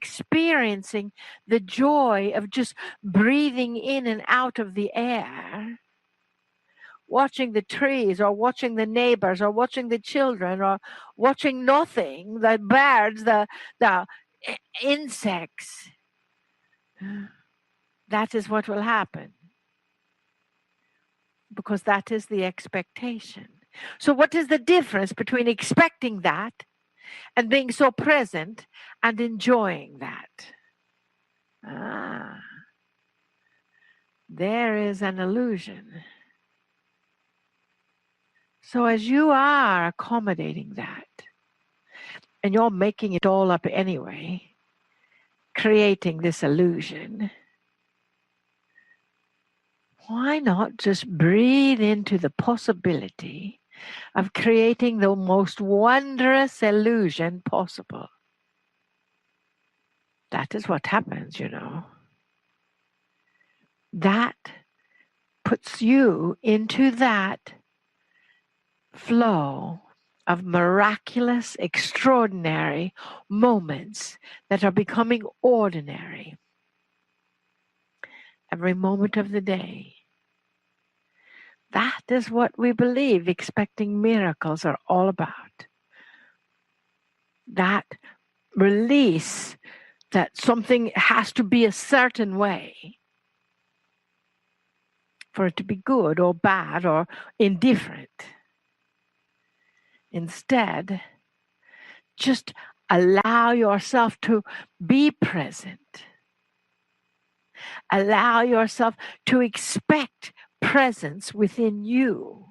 experiencing the joy of just breathing in and out of the air, watching the trees or watching the neighbors or watching the children or watching nothing, the birds, the insects, that is what will happen. Because that is the expectation. So what is the difference between expecting that and being so present and enjoying that? There is an illusion. So as you are accommodating that, and you're making it all up anyway, creating this illusion, why not just breathe into the possibility of creating the most wondrous illusion possible? That is what happens, you know. That puts you into that flow of miraculous, extraordinary moments that are becoming ordinary every moment of the day. That is what we believe expecting miracles are all about. That release that something has to be a certain way for it to be good or bad or indifferent. Instead, just allow yourself to be present. Allow yourself to expect presence within you.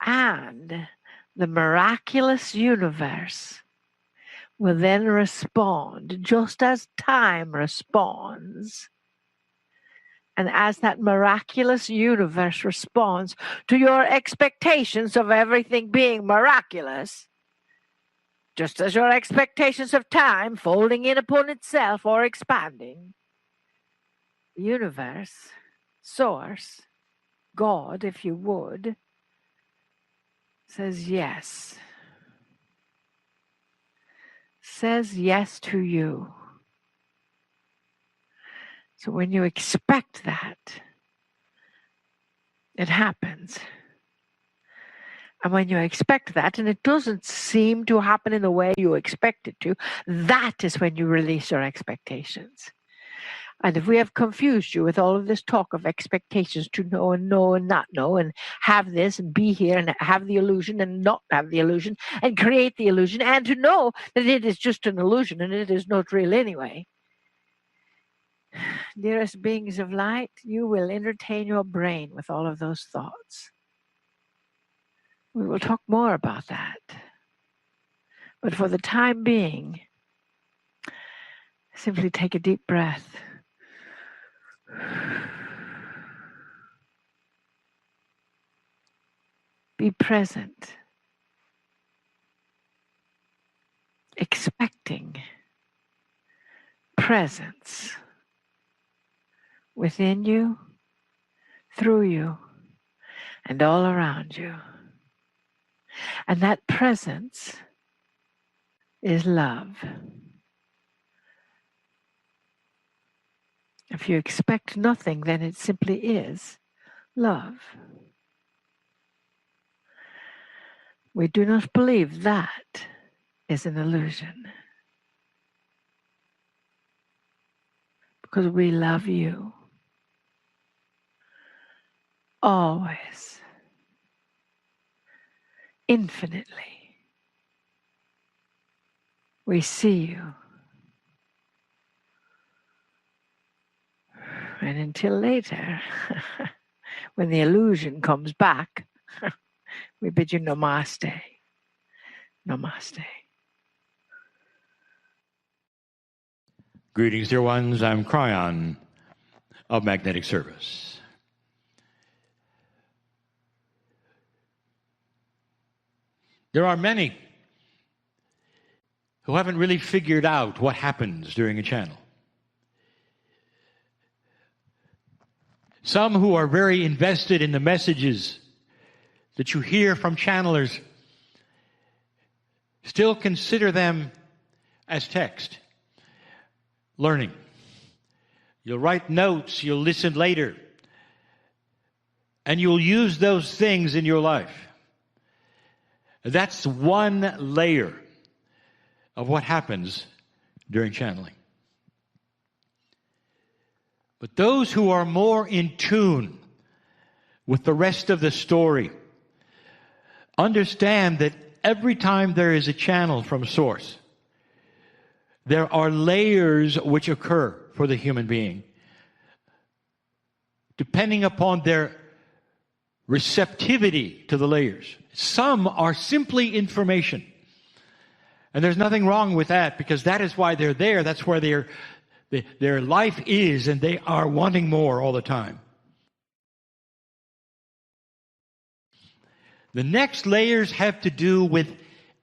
And the miraculous universe will then respond just as time responds. And as that miraculous universe responds to your expectations of everything being miraculous, just as your expectations of time folding in upon itself or expanding, the universe, source, God, if you would, says yes. Says yes to you. So when you expect that, it happens. And when you expect that, and it doesn't seem to happen in the way you expect it to, that is when you release your expectations. And if we have confused you with all of this talk of expectations to know and not know, and have this and be here and have the illusion and not have the illusion and create the illusion, and to know that it is just an illusion and it is not real anyway, dearest beings of light, you will entertain your brain with all of those thoughts. We will talk more about that. But for the time being, simply take a deep breath. Be present. Expecting presence within you, through you, and all around you. And that presence is love. If you expect nothing, then it simply is love. We do not believe that is an illusion. Because we love you. Always. Infinitely. We see you. And until later, when the illusion comes back, we bid you namaste. Namaste. Greetings, dear ones. I'm Kryon of Magnetic Service. There are many who haven't really figured out what happens during a channel. Some who are very invested in the messages that you hear from channelers still consider them as text. Learning. You'll write notes, you'll listen later, and you'll use those things in your life. That's one layer of what happens during channeling. But those who are more in tune with the rest of the story understand that every time there is a channel from Source, there are layers which occur for the human being, depending upon their receptivity to the layers. Some are simply information. And there's nothing wrong with that, because that is why they're there. That's where their life is, and they are wanting more all the time. The next layers have to do with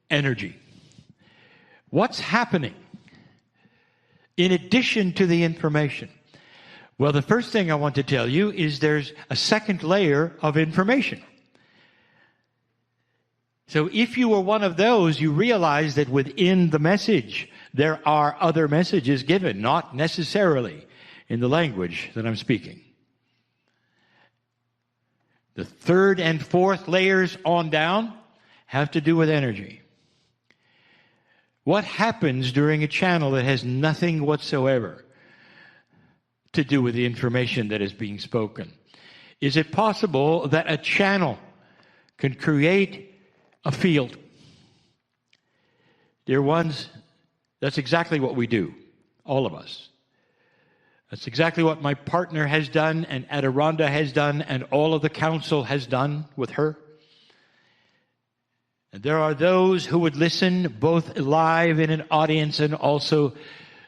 energy. What's happening in addition to the information? Well, the first thing I want to tell you is there's a second layer of information. So if you were one of those, you realize that within the message, there are other messages given, not necessarily in the language that I'm speaking. The third and fourth layers on down have to do with energy. What happens during a channel that has nothing whatsoever to do with the information that is being spoken? Is it possible that a channel can create a field? Dear ones, that's exactly what we do, all of us. That's exactly what my partner has done, and Adirondha has done, and all of the council has done with her. And there are those who would listen both live in an audience and also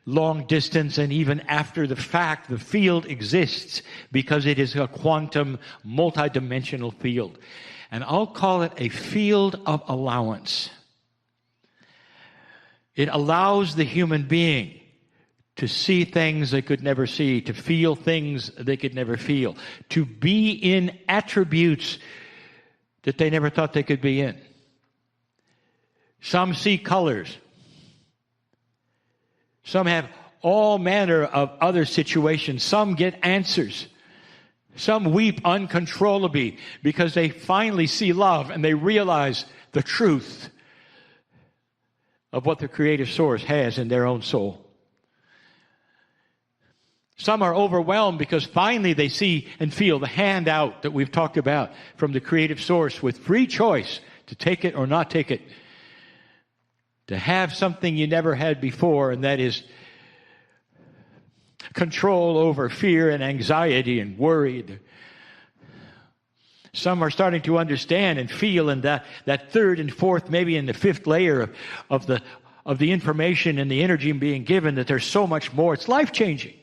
long distance, and even after the fact. The field exists because it is a quantum, multidimensional field. And I'll call it a field of allowance. It allows the human being to see things they could never see, to feel things they could never feel, to be in attributes that they never thought they could be in. Some see colors. Some have all manner of other situations. Some get answers. Some weep uncontrollably because they finally see love and they realize the truth of what the creative source has in their own soul. Some are overwhelmed because finally they see and feel the handout that we've talked about from the creative source, with free choice to take it or not take it. To have something you never had before, and that is control over fear and anxiety and worry. Some are starting to understand and feel in that third and fourth, maybe in the fifth layer of the information and the energy being given, that there's so much more. It's life-changing.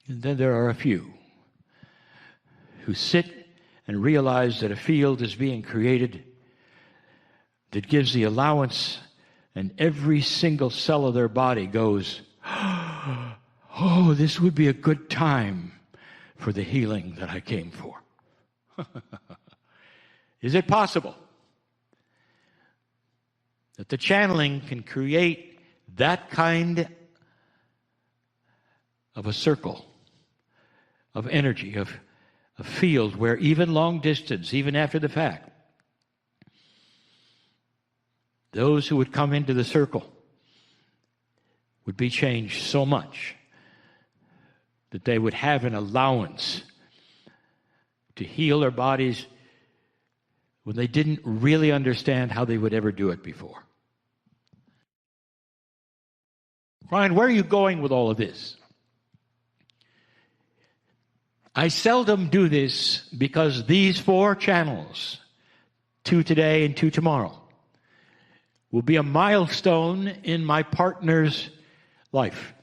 And then there are a few who sit and realize that a field is being created that gives the allowance, and every single cell of their body goes, oh, this would be a good time for the healing that I came for. Is it possible that the channeling can create that kind of a circle of energy, of a field where even long distance, even after the fact, those who would come into the circle would be changed so much that they would have an allowance to heal their bodies when they didn't really understand how they would ever do it before. Kryon, where are you going with all of this? I seldom do this because these 4 channels, 2 today and 2 tomorrow, will be a milestone in my partner's life.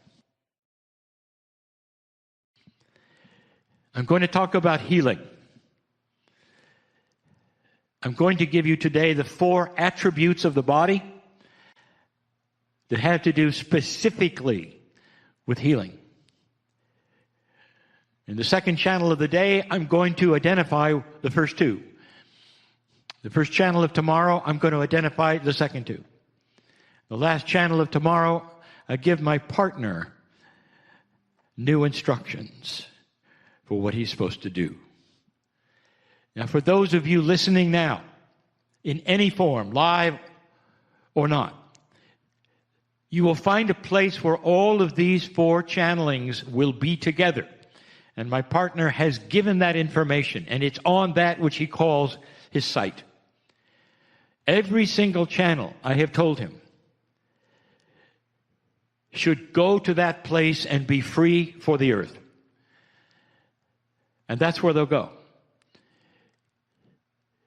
I'm going to talk about healing. I'm going to give you today the 4 attributes of the body that have to do specifically with healing. In the second channel of the day, I'm going to identify the first 2. The first channel of tomorrow, I'm going to identify the second 2. The last channel of tomorrow, I give my partner new instructions for what he's supposed to do. Now, for those of you listening now, in any form, live or not, you will find a place where all of these 4 channelings will be together. And my partner has given that information, and it's on that which he calls his site. Every single channel, I have told him, should go to that place and be free for the earth. And that's where they'll go.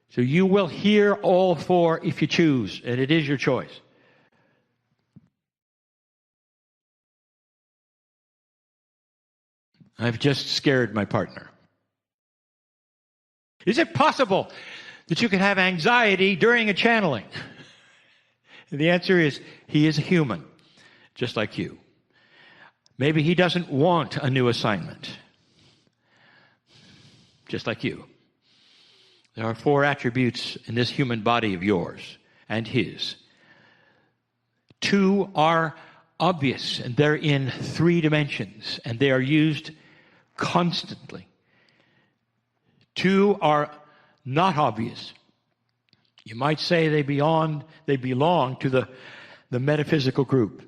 So you will hear all 4 if you choose, and it is your choice. I've just scared my partner. Is it possible that you can have anxiety during a channeling? And the answer is, he is a human, just like you. Maybe he doesn't want a new assignment, just like you. There are 4 attributes in this human body of yours and his. 2 are obvious, and they're in 3 dimensions, and they are used constantly. 2 are not obvious. You might say they belong to the metaphysical group.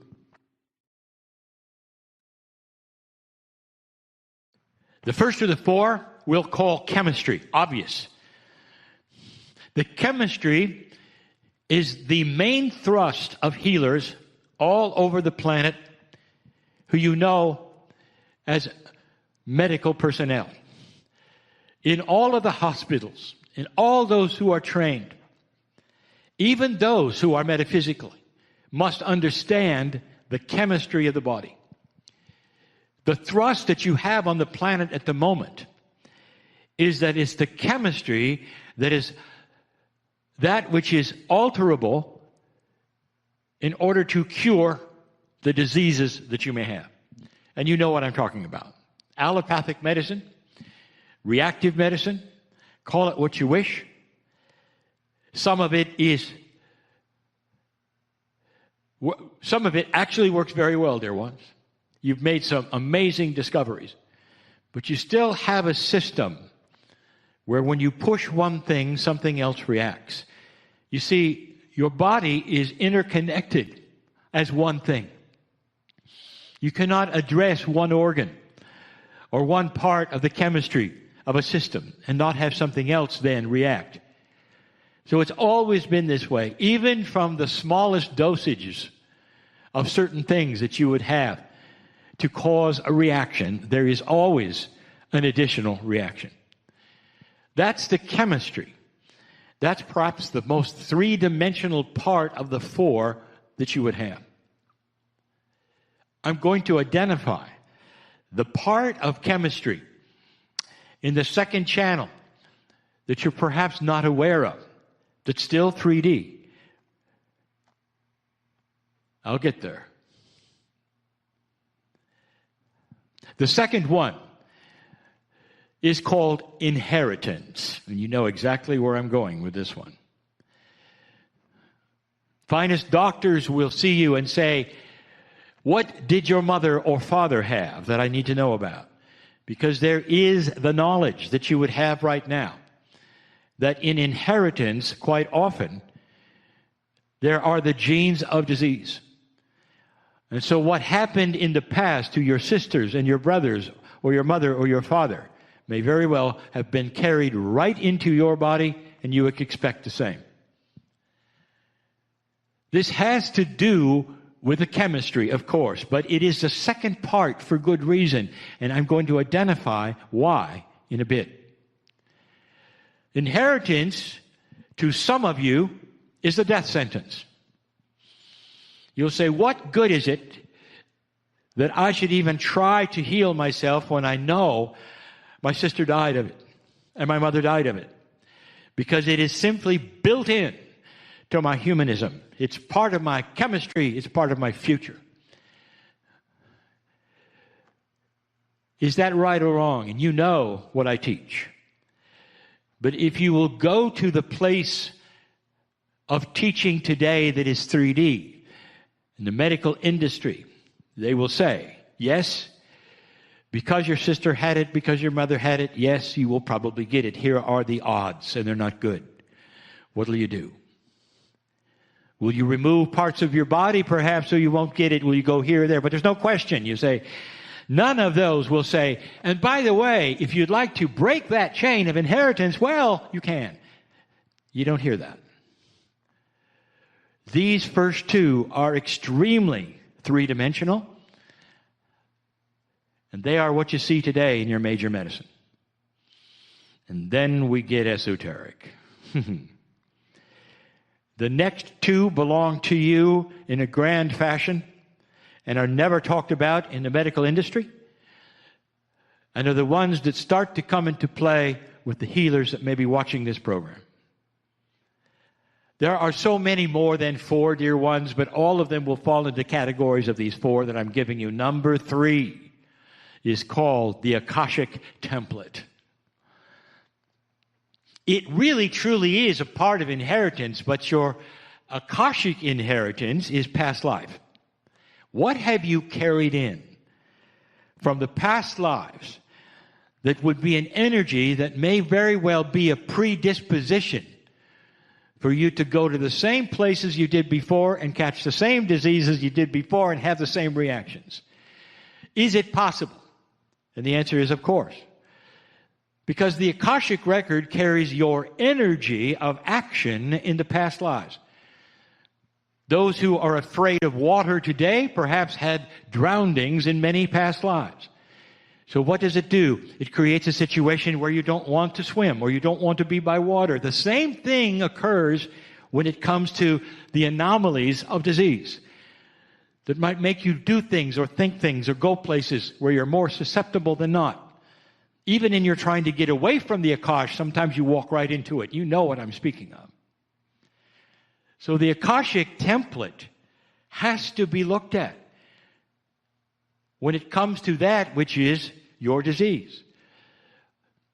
The first of the 4 we'll call chemistry, obvious. The chemistry is the main thrust of healers all over the planet who you know as medical personnel. In all of the hospitals, in all those who are trained, even those who are metaphysically, must understand the chemistry of the body. The thrust that you have on the planet at the moment is that it's the chemistry that is that which is alterable in order to cure the diseases that you may have. And you know what I'm talking about. Allopathic medicine, reactive medicine, call it what you wish. Some of it actually works very well, dear ones. You've made some amazing discoveries. But you still have a system where when you push one thing, something else reacts. You see, your body is interconnected as one thing. You cannot address one organ or one part of the chemistry of a system and not have something else then react. So it's always been this way. Even from the smallest dosages of certain things that you would have to cause a reaction, there is always an additional reaction. That's the chemistry. That's perhaps the most 3-dimensional part of the 4 that you would have. I'm going to identify the part of chemistry in the 2nd channel that you're perhaps not aware of, that's still 3D. I'll get there. The second one is called inheritance. And you know exactly where I'm going with this one. Finest doctors will see you and say, what did your mother or father have that I need to know about? Because there is the knowledge that you would have right now, that in inheritance, quite often, there are the genes of disease. And so what happened in the past to your sisters and your brothers or your mother or your father may very well have been carried right into your body, and you would expect the same. This has to do with the chemistry, of course, but it is the second part for good reason, and I'm going to identify why in a bit. Inheritance, to some of you, is the death sentence. You'll say, what good is it that I should even try to heal myself when I know my sister died of it and my mother died of it? Because it is simply built in to my humanism. It's part of my chemistry. It's part of my future. Is that right or wrong? And you know what I teach. But if you will go to the place of teaching today that is 3D, In the medical industry, they will say, yes, because your sister had it, because your mother had it, yes, you will probably get it. Here are the odds, and they're not good. What will you do? Will you remove parts of your body, perhaps, so you won't get it? Will you go here or there? But there's no question. You say, none of those will say, and by the way, if you'd like to break that chain of inheritance, well, you can. You don't hear that. These first two are extremely three-dimensional, and they are what you see today in your major medicine. And then we get esoteric. The next two belong to you in a grand fashion and are never talked about in the medical industry, and are the ones that start to come into play with the healers that may be watching this program. There are so many more than four, dear ones, but all of them will fall into categories of these four that I'm giving you. Number 3 is called the Akashic template. It really, truly is a part of inheritance, but your Akashic inheritance is past life. What have you carried in from the past lives that would be an energy that may very well be a predisposition for you to go to the same places you did before and catch the same diseases you did before and have the same reactions? Is it possible? And the answer is, of course. Because the Akashic record carries your energy of action in the past lives. Those who are afraid of water today perhaps had drownings in many past lives. So what does it do? It creates a situation where you don't want to swim or you don't want to be by water. The same thing occurs when it comes to the anomalies of disease that might make you do things or think things or go places where you're more susceptible than not. Even in your trying to get away from the Akash, sometimes you walk right into it. You know what I'm speaking of. So the Akashic template has to be looked at when it comes to that which is your disease.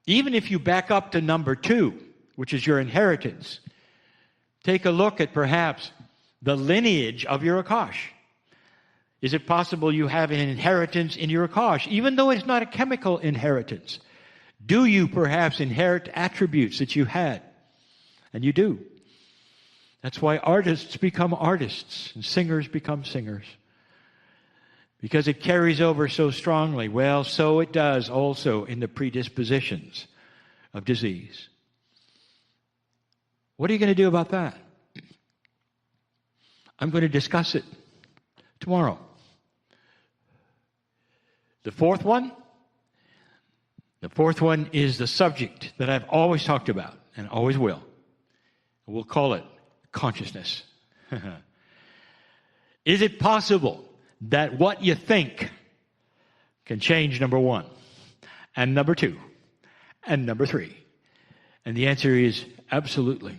Even if you back up to number 2, which is your inheritance, take a look at perhaps the lineage of your Akash. Is it possible you have an inheritance in your Akash, even though it's not a chemical inheritance? Do you perhaps inherit attributes that you had? And you do. That's why artists become artists and singers become singers. Because it carries over so strongly. Well, so it does also in the predispositions of disease. What are you going to do about that? I'm going to discuss it tomorrow. The fourth one is the subject that I've always talked about and always will. We'll call it consciousness. Is it possible that what you think can change, number 1, and number 2, and number 3? And the answer is absolutely.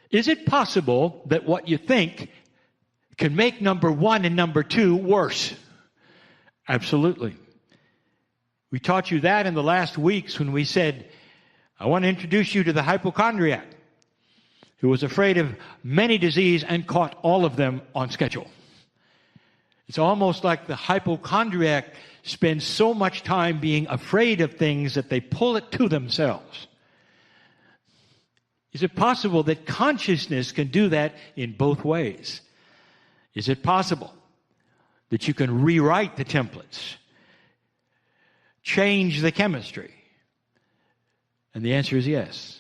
Is it possible that what you think can make number 1 and number 2 worse? Absolutely. We taught you that in the last weeks when we said, I want to introduce you to the hypochondriac who was afraid of many diseases and caught all of them on schedule. It's almost like the hypochondriac spends so much time being afraid of things that they pull it to themselves. Is it possible that consciousness can do that in both ways? Is it possible that you can rewrite the templates, change the chemistry? And the answer is yes.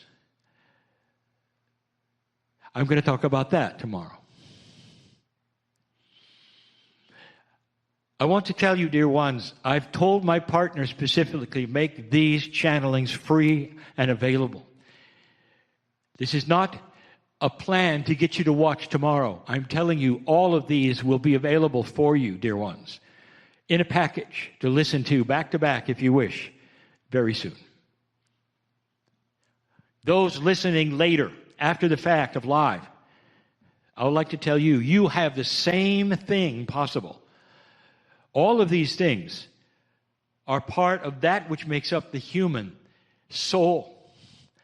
I'm going to talk about that tomorrow. I want to tell you, dear ones, I've told my partner specifically, make these channelings free and available. This is not a plan to get you to watch tomorrow. I'm telling you, all of these will be available for you, dear ones, in a package to listen to back if you wish, very soon. Those listening later, after the fact of live, I would like to tell you, you have the same thing possible. All of these things are part of that which makes up the human soul.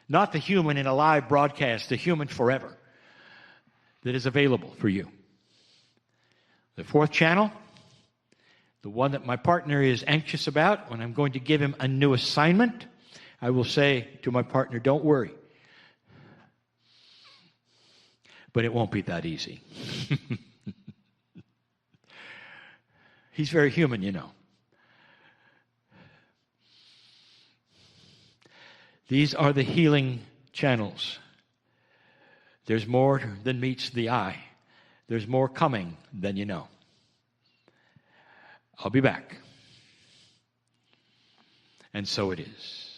Not the human in a live broadcast, the human forever that is available for you. The fourth channel, the one that my partner is anxious about, when I'm going to give him a new assignment, I will say to my partner, don't worry. But it won't be that easy. He's very human, you know. These are the healing channels. There's more than meets the eye. There's more coming than you know. I'll be back. And so it is.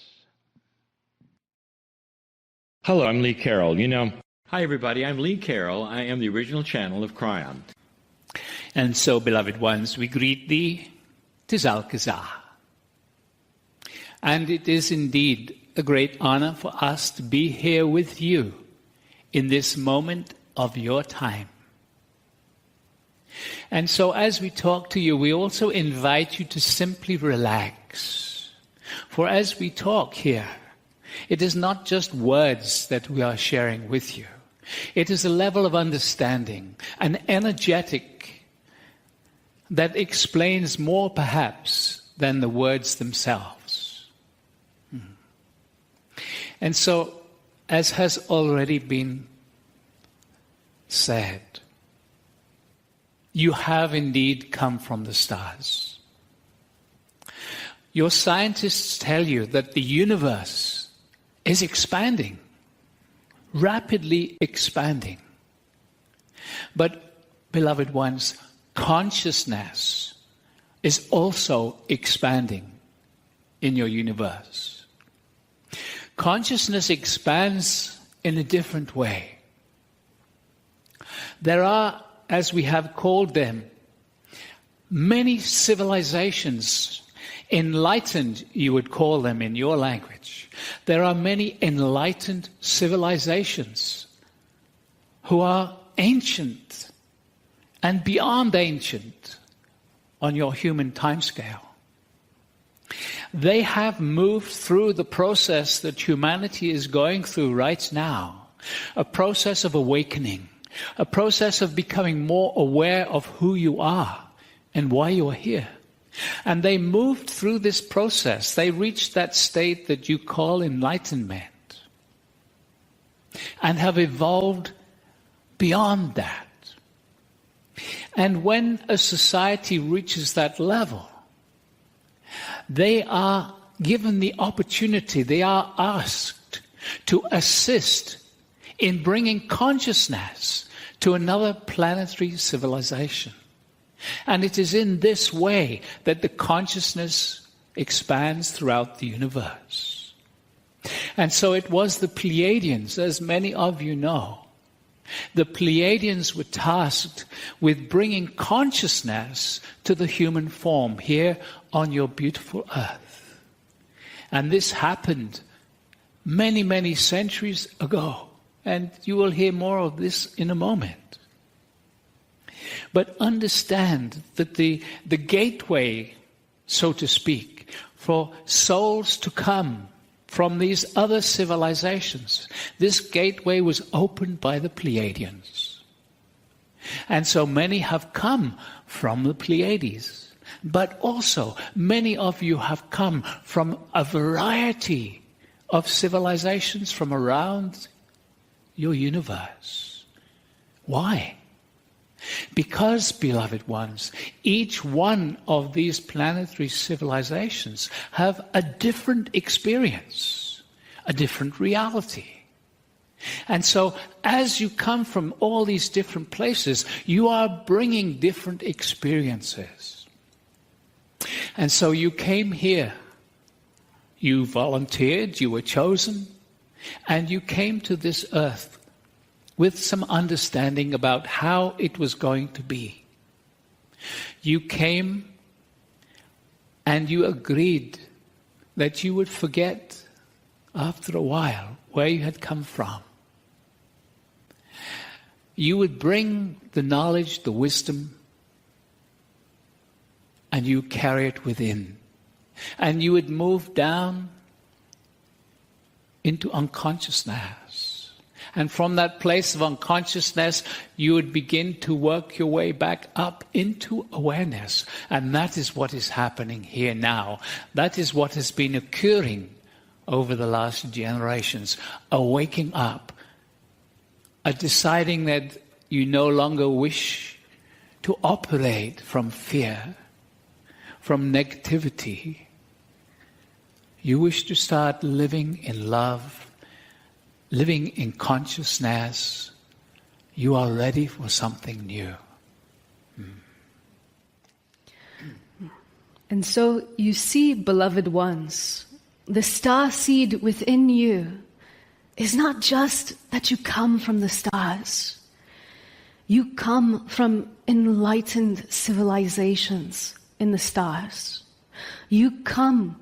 Hello, I'm Lee Carroll. Hi everybody, I'm Lee Carroll. I am the original channel of Kryon. And so, beloved ones, we greet thee, Tizal Kazah. And it is indeed a great honor for us to be here with you in this moment of your time. And so as we talk to you, we also invite you to simply relax. For as we talk here, it is not just words that we are sharing with you. It is a level of understanding, an energetic that explains more perhaps than the words themselves. And so, as has already been said, you have indeed come from the stars. Your scientists tell you that the universe is expanding, rapidly expanding. But, beloved ones, consciousness is also expanding in your universe. Consciousness expands in a different way. There are, as we have called them, many civilizations, enlightened, you would call them in your language. There are many enlightened civilizations who are ancient and beyond ancient on your human timescale. They have moved through the process that humanity is going through right now, a process of awakening, a process of becoming more aware of who you are and why you are here. And they moved through this process. They reached that state that you call enlightenment and have evolved beyond that. And when a society reaches that level, they are given the opportunity, they are asked to assist in bringing consciousness to another planetary civilization. And it is in this way that the consciousness expands throughout the universe. And so it was the Pleiadians, as many of you know. The Pleiadians were tasked with bringing consciousness to the human form here on your beautiful earth. And this happened many, many centuries ago. And you will hear more of this in a moment. But understand that the gateway, so to speak, for souls to come from these other civilizations, this gateway was opened by the Pleiadians. And so many have come from the Pleiades. But also, many of you have come from a variety of civilizations from around your universe. Why? Because, beloved ones, each one of these planetary civilizations have a different experience, a different reality. And so, as you come from all these different places, you are bringing different experiences. And so you came here, you volunteered, you were chosen, and you came to this earth with some understanding about how it was going to be. You came and you agreed that you would forget after a while where you had come from. You would bring the knowledge, the wisdom, and you carry it within. And you would move down into unconsciousness. And from that place of unconsciousness, you would begin to work your way back up into awareness. And that is what is happening here now. That is what has been occurring over the last generations. A waking up. A deciding that you no longer wish to operate from fear, from negativity. You wish to start living in love, living in consciousness. You are ready for something new. And so you see, beloved ones, the star seed within you is not just that you come from the stars. You come from enlightened civilizations in the stars. You come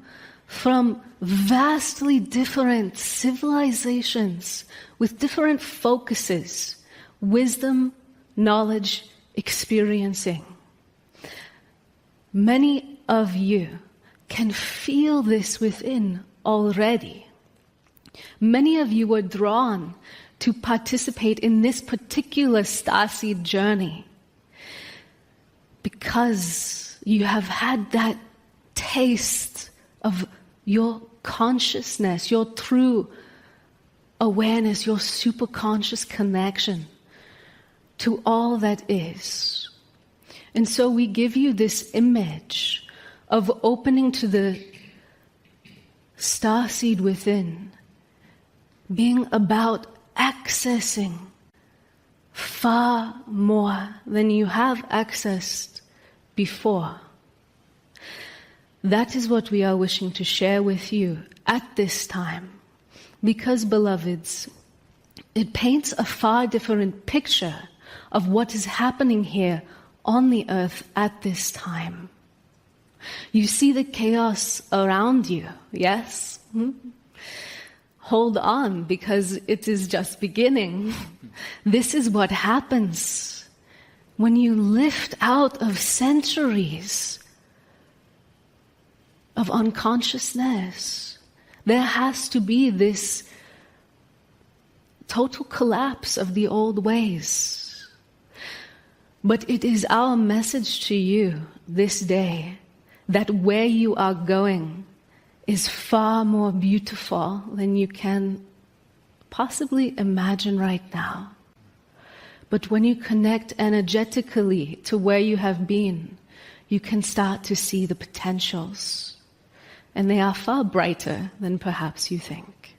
from vastly different civilizations with different focuses, wisdom, knowledge, experiencing. Many of you can feel this within already. Many of you were drawn to participate in this particular starseed journey because you have had that taste of your consciousness, your true awareness, your superconscious connection to all that is. And so we give you this image of opening to the starseed within, being about accessing far more than you have accessed before. That is what we are wishing to share with you at this time. Because, beloveds, it paints a far different picture of what is happening here on the earth at this time. You see the chaos around you, yes? Hold on, because it is just beginning. This is what happens when you lift out of centuries of unconsciousness. There has to be this total collapse of the old ways. But it is our message to you this day that where you are going is far more beautiful than you can possibly imagine right now. But when you connect energetically to where you have been, you can start to see the potentials. And they are far brighter than perhaps you think.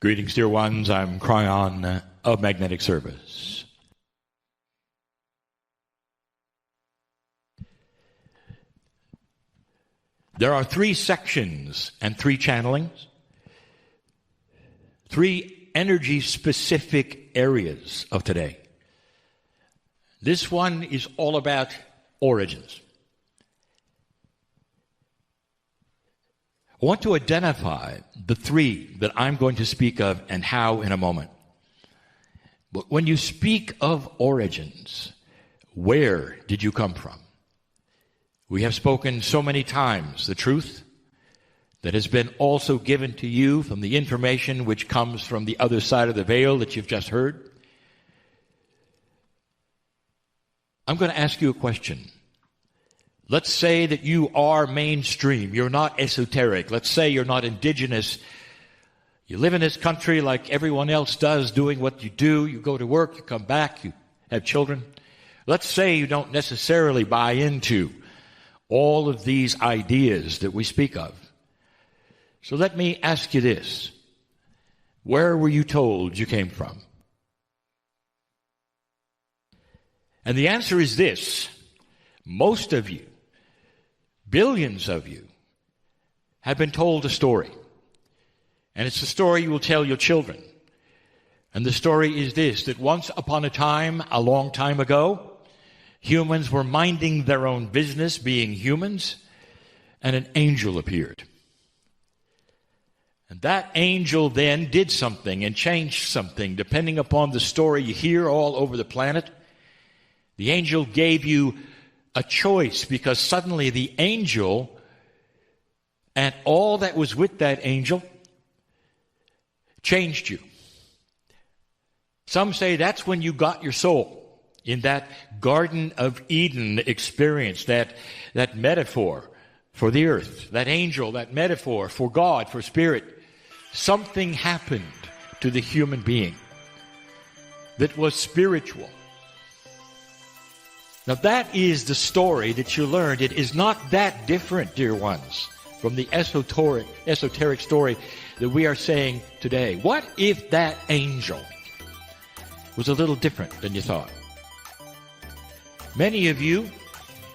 Greetings, dear ones. I'm Kryon of Magnetic Service. There are 3 sections and 3 channelings, 3 energy-specific areas of today. This one is all about origins. I want to identify the 3 that I'm going to speak of and how in a moment. But when you speak of origins, where did you come from? We have spoken so many times the truth that has been also given to you from the information which comes from the other side of the veil that you've just heard. I'm going to ask you a question. Let's say that you are mainstream. You're not esoteric. Let's say you're not indigenous. You live in this country like everyone else does, doing what you do. You go to work, you come back, you have children. Let's say you don't necessarily buy into all of these ideas that we speak of. So let me ask you this. Where were you told you came from? And the answer is this. Most of you, billions of you, have been told a story. And it's the story you will tell your children. And the story is this, that once upon a time, a long time ago, humans were minding their own business, being humans, and an angel appeared. And that angel then did something and changed something, depending upon the story you hear all over the planet. The angel gave you a choice, because suddenly the angel And all that was with that angel changed you. Some say that's when you got your soul. In that Garden of Eden experience, that metaphor for the earth, that angel, that metaphor for God, for spirit, something happened to the human being that was spiritual. Now that is the story that you learned. It is not that different, dear ones, from the esoteric story that we are saying today. What if that angel was a little different than you thought? Many of you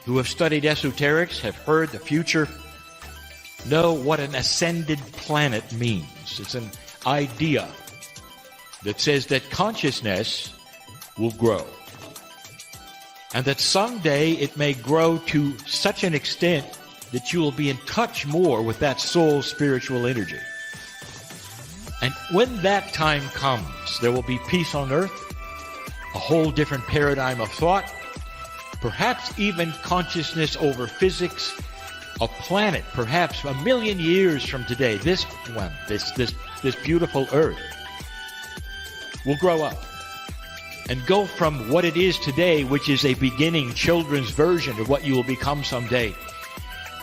who have studied esoterics, have heard the future, know what an ascended planet means. It's an idea that says that consciousness will grow. And that someday it may grow to such an extent that you will be in touch more with that soul's spiritual energy. And when that time comes, there will be peace on earth, a whole different paradigm of thought, perhaps even consciousness over physics, a planet, perhaps 1,000,000 years from today, this beautiful earth will grow up and go from what it is today, which is a beginning children's version of what you will become someday,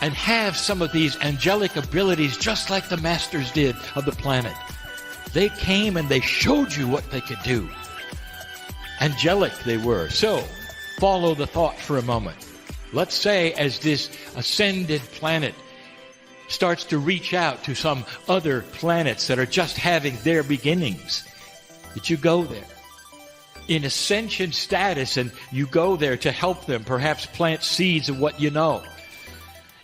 and have some of these angelic abilities just like the masters did of the planet. They came and they showed you what they could do. Angelic they were. So, follow the thought for a moment. Let's say as this ascended planet starts to reach out to some other planets that are just having their beginnings, that you go there in ascension status and you go there to help them, perhaps plant seeds of what you know.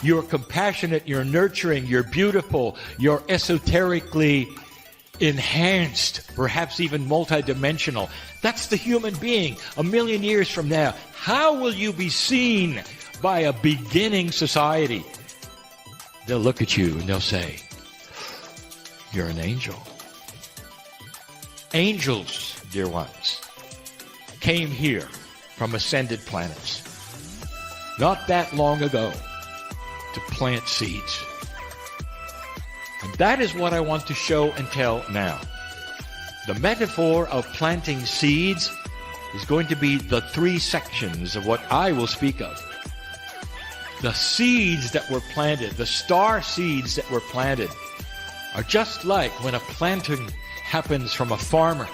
You're compassionate, you're nurturing, you're beautiful, you're esoterically enhanced, perhaps even multidimensional. That's the human being 1,000,000 years from now. How will you be seen by a beginning society? They'll look at you and they'll say, you're an angel. Angels, dear ones, came here from ascended planets not that long ago to plant seeds. And that is what I want to show and tell now. The metaphor of planting seeds is going to be the 3 sections of what I will speak of. The seeds that were planted, the star seeds that were planted, are just like when a planting happens from a farmer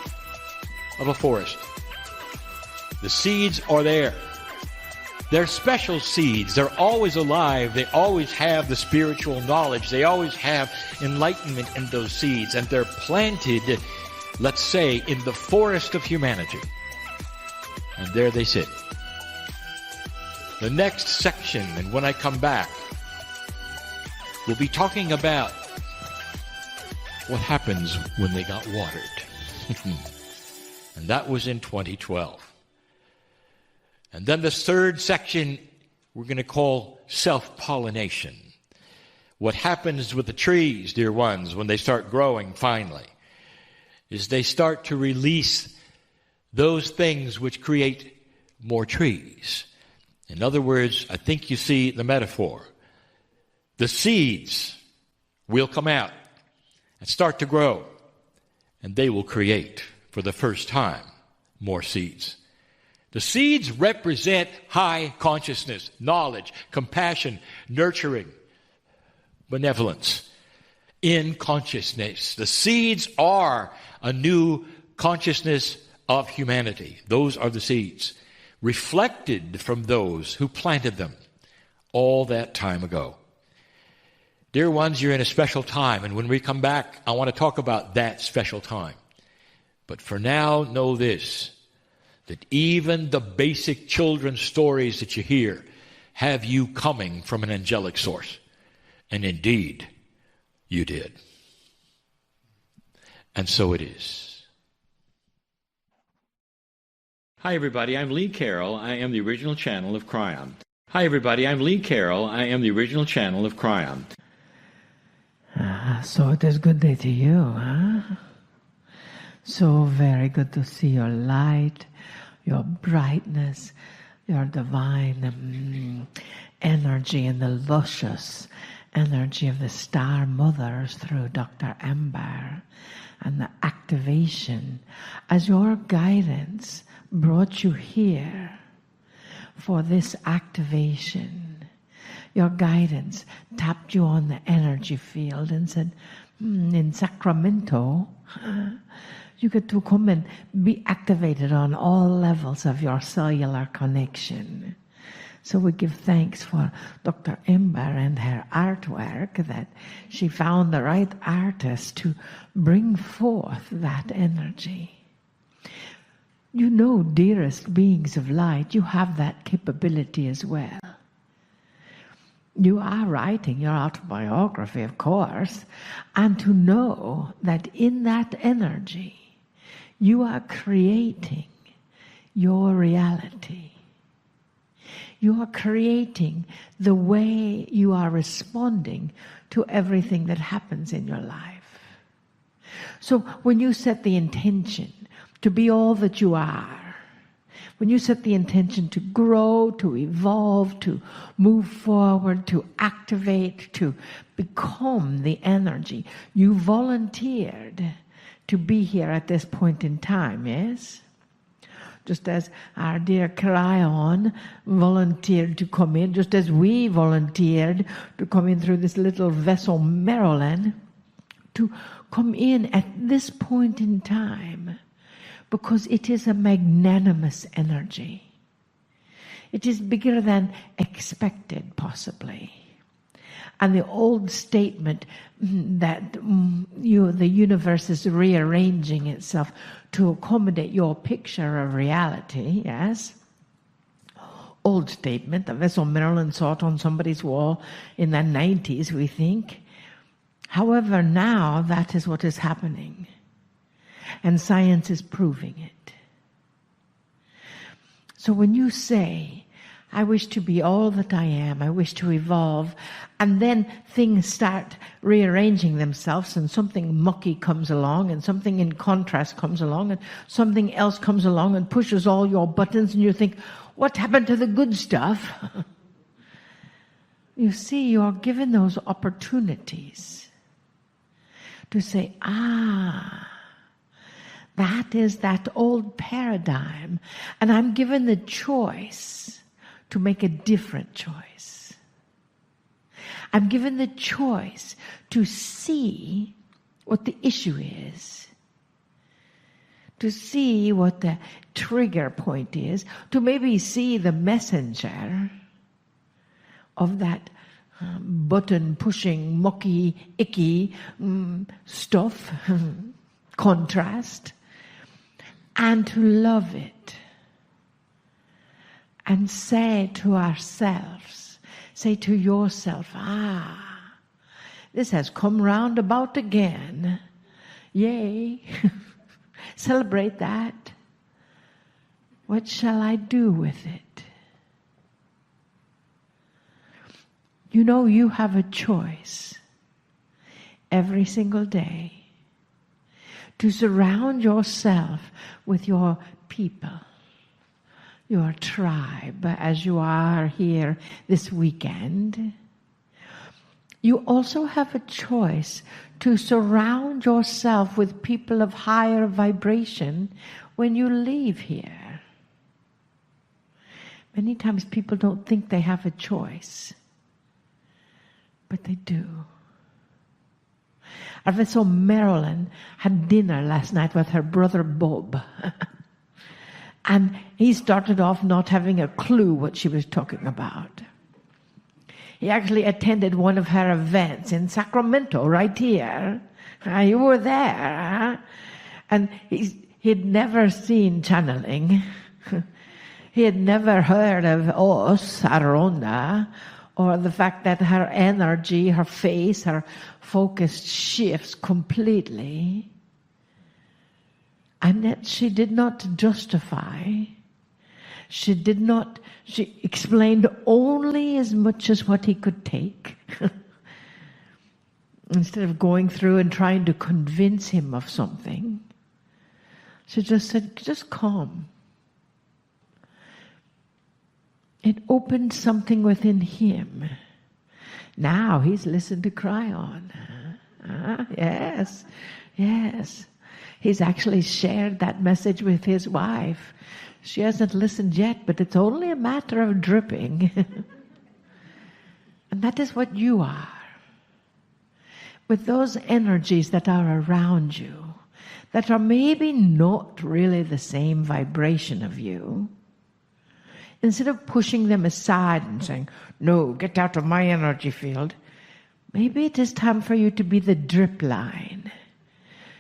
of a forest. The seeds are there. They're special seeds. They're always alive. They always have the spiritual knowledge. They always have enlightenment in those seeds. And they're planted, let's say, in the forest of humanity. And there they sit. The next section, and when I come back, we'll be talking about what happens when they got watered. And that was in 2012. And then the third section we're going to call self-pollination. What happens with the trees, dear ones, when they start growing finally, is they start to release those things which create more trees. In other words, I think you see the metaphor. The seeds will come out and start to grow, and they will create, for the first time, more seeds. The seeds represent high consciousness, knowledge, compassion, nurturing, benevolence in consciousness. The seeds are a new consciousness of humanity. Those are the seeds, reflected from those who planted them all that time ago. Dear ones, you're in a special time, and when we come back, I want to talk about that special time. But for now, know this, that even the basic children's stories that you hear have you coming from an angelic source. And indeed, you did. And so it is. Hi, everybody. I'm Lee Carroll. I am the original channel of Kryon. Hi, everybody. I'm Lee Carroll. I am the original channel of Kryon. So it is good day to you, huh? So very good to see your light, your brightness, your divine energy, and the luscious energy of the star mothers through Dr. Amber and the activation as your guidance brought you here for this activation. Your guidance tapped you on the energy field and said, in Sacramento, you get to come and be activated on all levels of your cellular connection. So we give thanks for Dr. Ember and her artwork, that she found the right artist to bring forth that energy. You know, dearest beings of light, you have that capability as well. You are writing your autobiography, of course, and to know that in that energy, you are creating your reality. You are creating the way you are responding to everything that happens in your life. So when you set the intention to be all that you are, when you set the intention to grow, to evolve, to move forward, to activate, to become the energy, you volunteered to be here at this point in time, yes? Just as our dear Kryon volunteered to come in, just as we volunteered to come in through this little vessel, Maryland, to come in at this point in time, because it is a magnanimous energy. It is bigger than expected, possibly. And the old statement that the universe is rearranging itself to accommodate your picture of reality, yes? Old statement, the vessel Maryland saw it on somebody's wall in the 90s, we think. However, now that is what is happening. And science is proving it. So when you say, I wish to be all that I am, I wish to evolve, and then things start rearranging themselves and something mucky comes along and something in contrast comes along and something else comes along and pushes all your buttons and you think, what happened to the good stuff? You see, you're given those opportunities to say, that is that old paradigm, and I'm given the choice to make a different choice. I'm given the choice to see what the issue is, to see what the trigger point is, to maybe see the messenger of that button-pushing, mucky, icky stuff, contrast, and to love it. And say to ourselves, say to yourself, this has come round about again. Yay. Celebrate that. What shall I do with it? You know, you have a choice every single day to surround yourself with your people, your tribe, as you are here this weekend. You also have a choice to surround yourself with people of higher vibration when you leave here. Many times people don't think they have a choice, but they do. Our vessel Marilyn had dinner last night with her brother Bob. And he started off not having a clue what she was talking about. He actually attended one of her events in Sacramento, right here. You were there. And he'd never seen channeling. He had never heard of us, Aronda, or the fact that her energy, her face, her focus shifts completely. And yet she did not justify. She explained only as much as what he could take. Instead of going through and trying to convince him of something, she just said, just come. It opened something within him Now he's listened to Kryon. Yes, yes. He's actually shared that message with his wife. She hasn't listened yet, but it's only a matter of dripping. And that is what you are. With those energies that are around you, that are maybe not really the same vibration of you, instead of pushing them aside and saying, no, get out of my energy field, maybe it is time for you to be the drip line.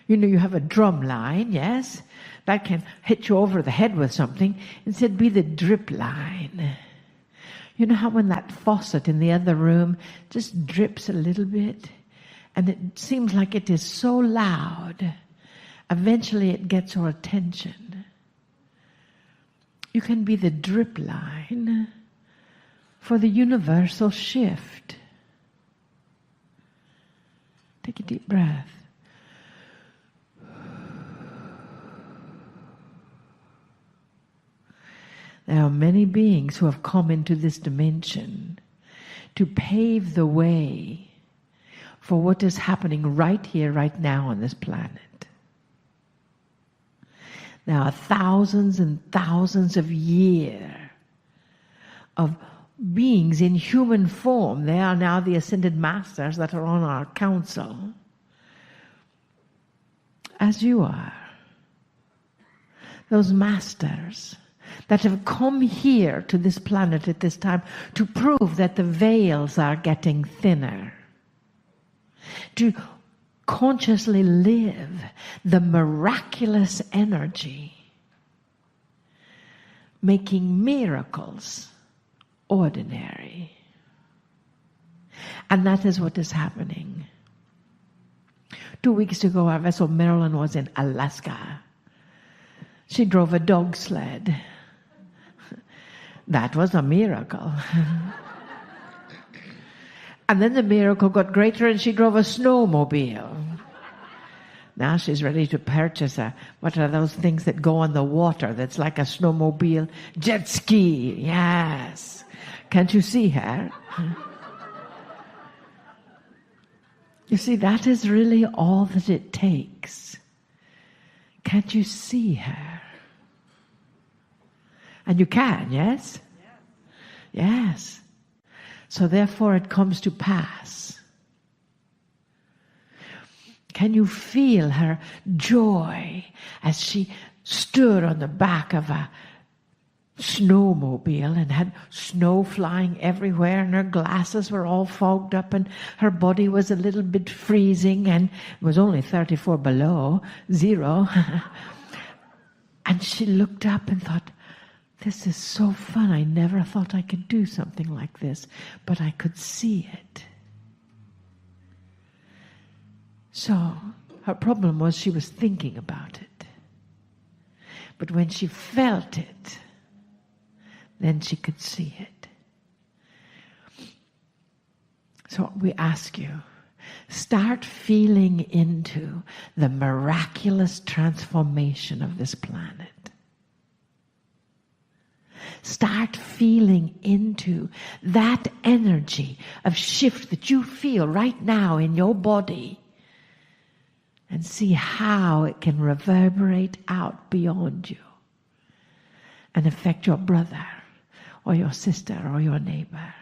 You know, you have a drum line, yes? That can hit you over the head with something. Instead, be the drip line. You know how when that faucet in the other room just drips a little bit? And it seems like it is so loud. Eventually it gets our attention. You can be the drip line for the universal shift. Take a deep breath. There are many beings who have come into this dimension to pave the way for what is happening right here, right now on this planet. There are thousands and thousands of years of beings in human form. They are now the ascended masters that are on our council, as you are. Those masters that have come here to this planet at this time to prove that the veils are getting thinner, to consciously live the miraculous energy, making miracles ordinary. And that is what is happening. 2 weeks ago, our vessel Marilyn was in Alaska. She drove a dog sled. That was a miracle. And then the miracle got greater and she drove a snowmobile. Now she's ready to purchase what are those things that go on the water that's like a snowmobile? Jet ski, yes. Can't you see her? You see, that is really all that it takes. Can't you see her? And you can, yes? Yes. So therefore it comes to pass. Can you feel her joy as she stood on the back of a snowmobile and had snow flying everywhere and her glasses were all fogged up and her body was a little bit freezing and it was only 34 below zero. And she looked up and thought, this is so fun. I never thought I could do something like this, but I could see it. So her problem was she was thinking about it. But when she felt it, then she could see it. So we ask you, start feeling into the miraculous transformation of this planet. Start feeling into that energy of shift that you feel right now in your body and see how it can reverberate out beyond you and affect your brother or your sister or your neighbor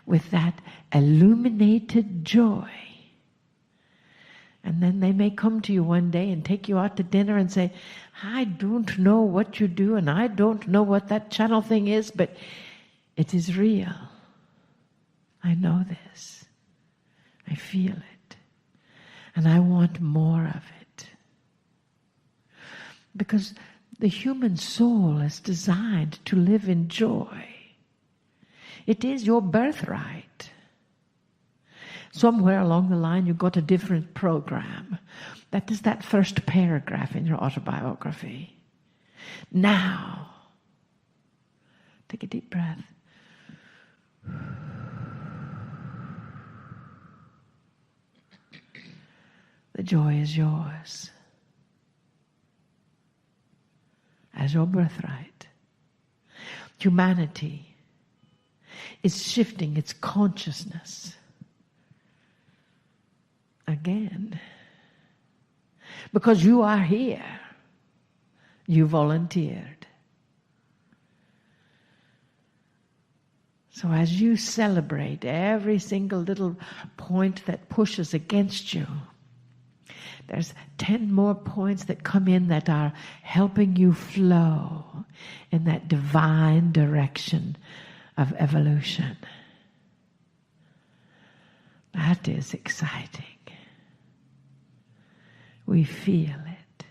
with that illuminated joy. And then they may come to you one day and take you out to dinner and say, I don't know what you do and I don't know what that channel thing is, but it is real. I know this. I feel it. And I want more of it. Because the human soul is designed to live in joy. It is your birthright. Somewhere along the line you got a different program. That is that first paragraph in your autobiography. Now, take a deep breath. The joy is yours as your birthright. Humanity is shifting its consciousness again. Because you are here. You volunteered. So as you celebrate every single little point that pushes against you, there's 10 more points that come in that are helping you flow in that divine direction of evolution. That is exciting. We feel it.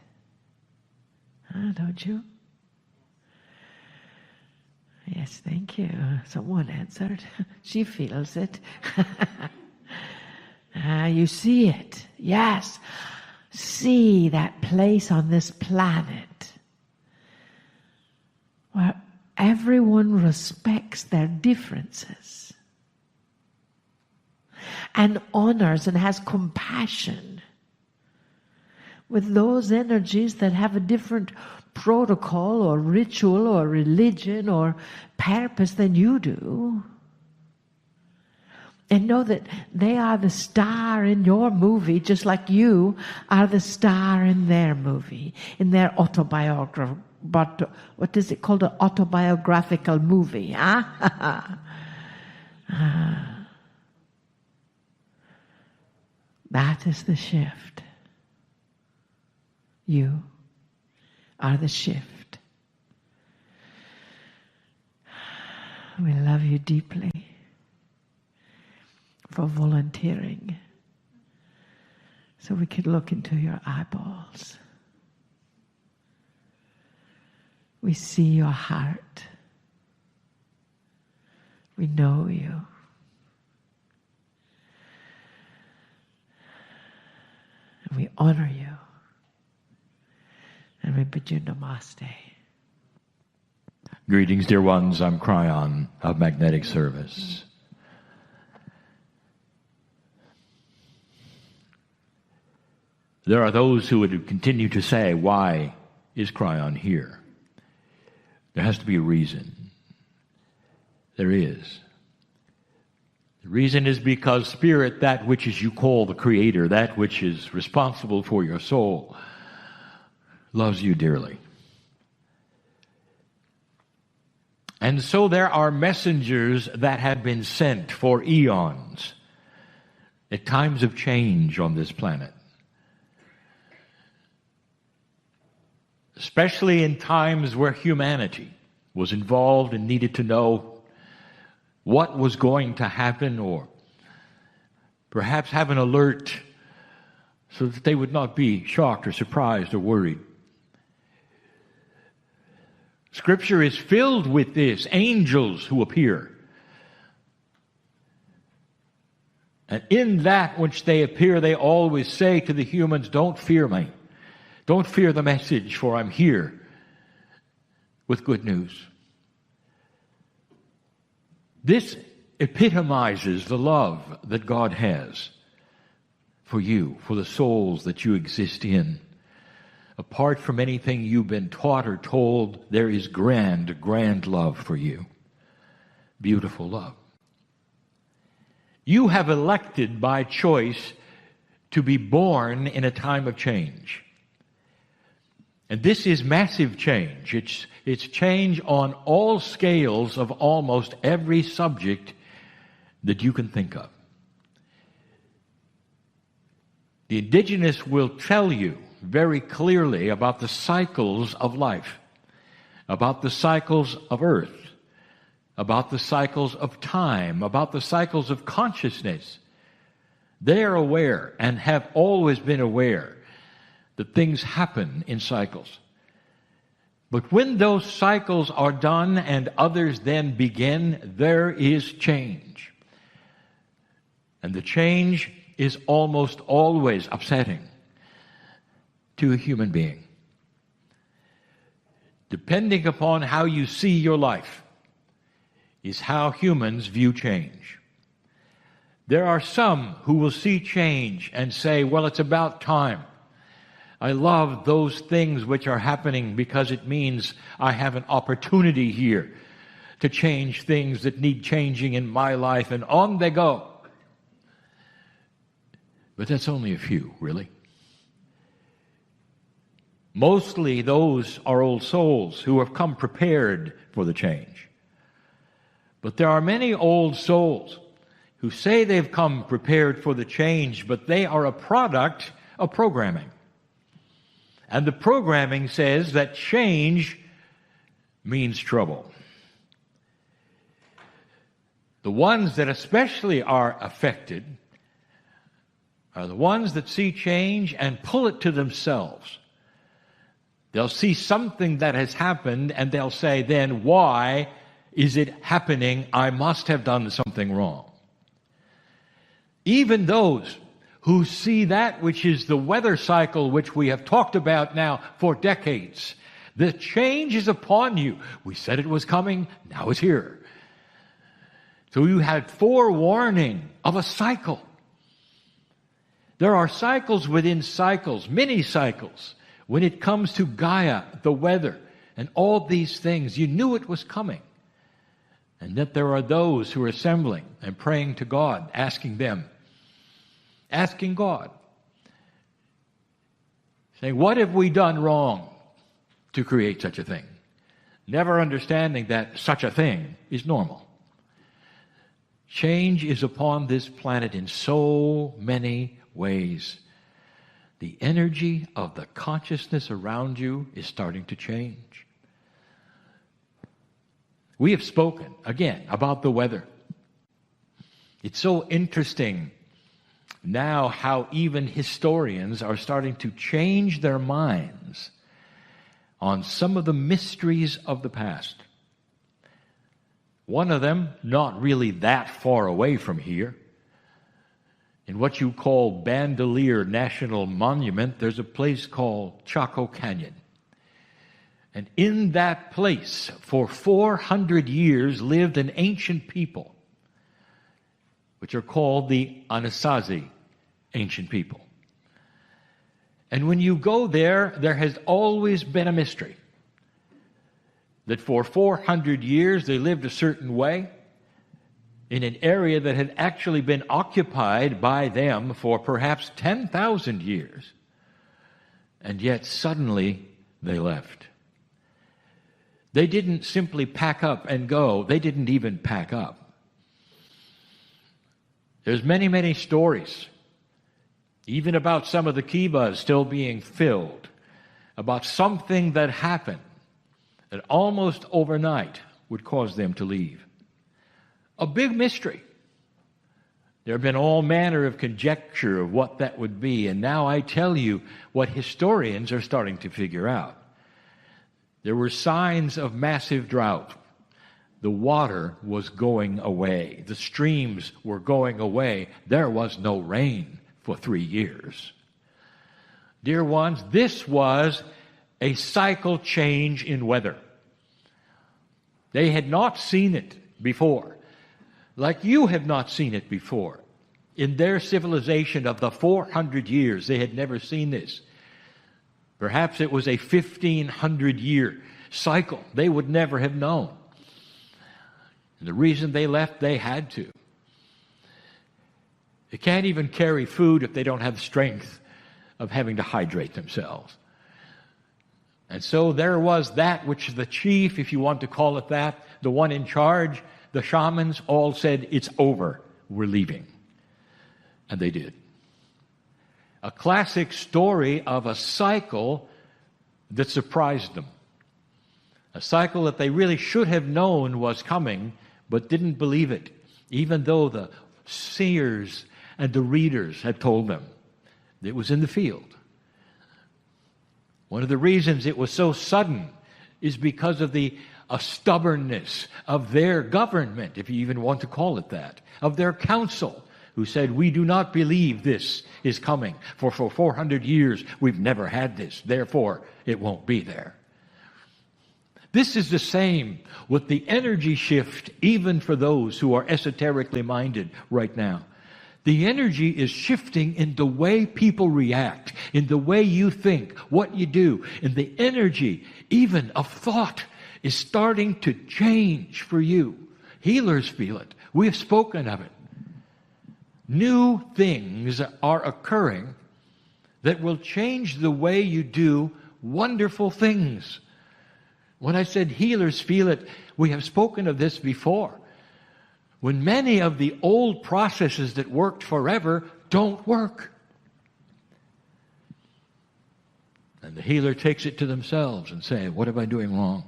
Don't you? Yes, thank you. Someone answered. She feels it. You see it. Yes. See that place on this planet where everyone respects their differences and honors and has compassion with those energies that have a different protocol or ritual or religion or purpose than you do. And know that they are the star in your movie, just like you are the star in their movie, in their autobiography. But what is it called? An autobiographical movie, huh? That is the shift. You are the shift. We love you deeply for volunteering so we could look into your eyeballs. We see your heart. We know you. And we honor you. And we bid you namaste. Greetings, dear ones. I'm Kryon of Magnetic Service. There are those who would continue to say, why is Kryon here? There has to be a reason. There is. The reason is because Spirit, that which is you call the Creator, that which is responsible for your soul, loves you dearly. And so there are messengers that have been sent for eons at times of change on this planet. Especially in times where humanity was involved and needed to know what was going to happen, or perhaps have an alert so that they would not be shocked or surprised or worried. Scripture is filled with this, angels who appear. And in that which they appear, they always say to the humans, don't fear me. Don't fear the message, for I'm here with good news. This epitomizes the love that God has for you, for the souls that you exist in. Apart from anything you've been taught or told, there is grand, grand love for you. Beautiful love. You have elected by choice to be born in a time of change. And this is massive change. It's change on all scales of almost every subject that you can think of. The indigenous will tell you very clearly about the cycles of life, about the cycles of earth, about the cycles of time, about the cycles of consciousness. They are aware and have always been aware that things happen in cycles. But when those cycles are done and others then begin, there is change. And the change is almost always upsetting to a human being. Depending upon how you see your life is how humans view change. There are some who will see change and say, well, it's about time. I love those things which are happening because it means I have an opportunity here to change things that need changing in my life, and on they go. But that's only a few, really. Mostly those are old souls who have come prepared for the change. But there are many old souls who say they've come prepared for the change, but they are a product of programming. And the programming says that change means trouble. The ones that especially are affected are the ones that see change and pull it to themselves. They'll see something that has happened and they'll say, then why is it happening? I must have done something wrong. Even those who see that which is the weather cycle, which we have talked about now for decades. The change is upon you. We said it was coming, now it's here. So you had forewarning of a cycle. There are cycles within cycles, many cycles. When it comes to Gaia, the weather, and all these things, you knew it was coming. And that there are those who are assembling and praying to God, asking God, saying, what have we done wrong to create such a thing? Never understanding that such a thing is normal. Change is upon this planet in so many ways. The energy of the consciousness around you is starting to change. We have spoken, again, about the weather. It's so interesting now how even historians are starting to change their minds on some of the mysteries of the past. One of them, not really that far away from here, in what you call Bandelier National Monument, there's a place called Chaco Canyon. And in that place, for 400 years, lived an ancient people, which are called the Anasazi ancient people. And when you go there, there has always been a mystery. That for 400 years they lived a certain way in an area that had actually been occupied by them for perhaps 10,000 years. And yet suddenly they left. They didn't simply pack up and go. They didn't even pack up. There's many, many stories, even about some of the kivas still being filled, about something that happened that almost overnight would cause them to leave. A big mystery. There have been all manner of conjecture of what that would be, and now I tell you what historians are starting to figure out. There were signs of massive drought. The water was going away. The streams were going away. There was no rain for 3 years. Dear ones, this was a cycle change in weather. They had not seen it before, like you have not seen it before. In their civilization of the 400 years, they had never seen this. Perhaps it was a 1,500-year cycle. They would never have known. And the reason they left, they had to. They can't even carry food if they don't have the strength of having to hydrate themselves. And so there was that which the chief, if you want to call it that, the one in charge, the shamans all said, it's over, we're leaving. And they did. A classic story of a cycle that surprised them. A cycle that they really should have known was coming, but didn't believe it, even though the seers and the readers had told them. It was in the field. One of the reasons it was so sudden is because of the stubbornness of their government, if you even want to call it that, of their council, who said, we do not believe this is coming. For 400 years, we've never had this. Therefore, it won't be there. This is the same with the energy shift, even for those who are esoterically minded right now. The energy is shifting in the way people react, in the way you think, what you do, in the energy, even of thought, is starting to change for you. Healers feel it. We have spoken of it. New things are occurring that will change the way you do wonderful things. When I said healers feel it, we have spoken of this before. When many of the old processes that worked forever don't work. And the healer takes it to themselves and say, what am I doing wrong?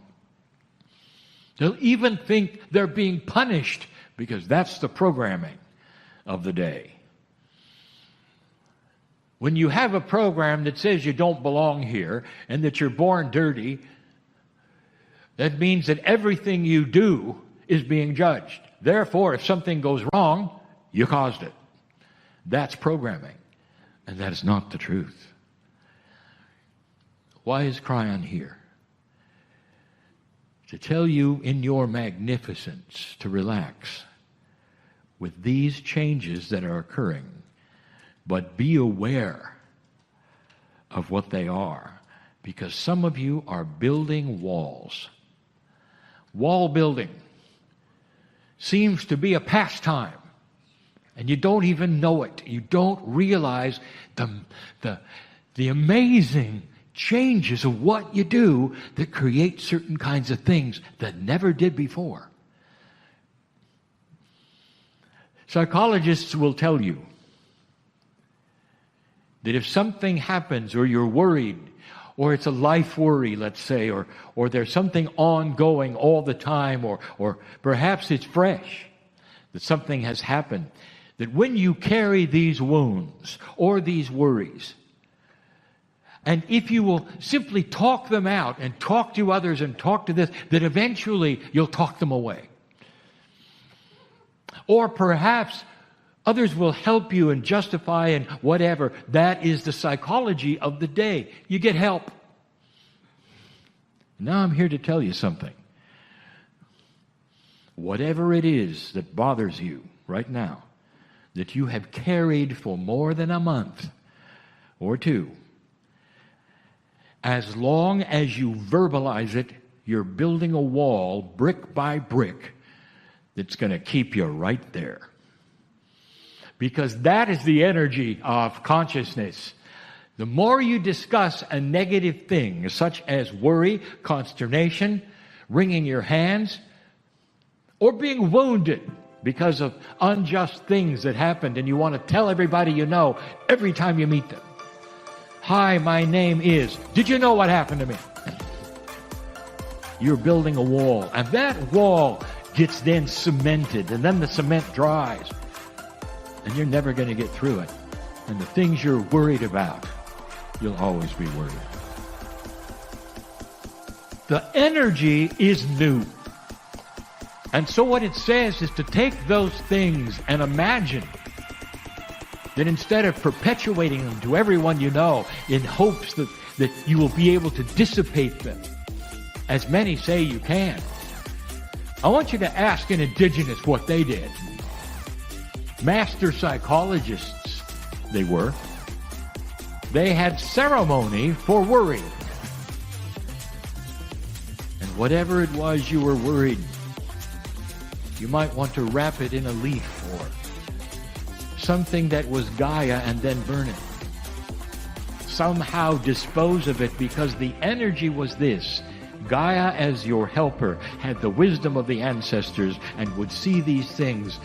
They'll even think they're being punished because that's the programming of the day. When you have a program that says you don't belong here and that you're born dirty, that means that everything you do is being judged. Therefore, if something goes wrong, you caused it. That's programming. And that is not the truth. Why is Kryon here? To tell you in your magnificence to relax with these changes that are occurring, but be aware of what they are, because some of you are building walls. Wall building seems to be a pastime, and you don't even know it. You don't realize the amazing changes of what you do that create certain kinds of things that never did before. Psychologists will tell you that if something happens or you're worried, or it's a life worry, let's say, or there's something ongoing all the time, or perhaps it's fresh, that something has happened, that when you carry these wounds or these worries, and if you will simply talk them out and talk to others and talk to this, that eventually you'll talk them away. Or perhaps others will help you and justify and whatever. That is the psychology of the day. You get help. Now I'm here to tell you something. Whatever it is that bothers you right now, that you have carried for more than a month or two, as long as you verbalize it, you're building a wall brick by brick that's going to keep you right there. Because that is the energy of consciousness. The more you discuss a negative thing, such as worry, consternation, wringing your hands, or being wounded because of unjust things that happened, and you want to tell everybody you know every time you meet them. Hi, my name is. Did you know what happened to me? You're building a wall, and that wall gets then cemented, and then the cement dries, and you're never going to get through it. And the things you're worried about, you'll always be worried. The energy is new. And so what it says is to take those things and imagine that instead of perpetuating them to everyone you know in hopes that you will be able to dissipate them, as many say you can, I want you to ask an indigenous what they did. Master psychologists, they were. They had ceremony for worry. And whatever it was you were worried, you might want to wrap it in a leaf or something that was Gaia and then burn it. Somehow dispose of it, because the energy was this. Gaia, as your helper, had the wisdom of the ancestors and would see these things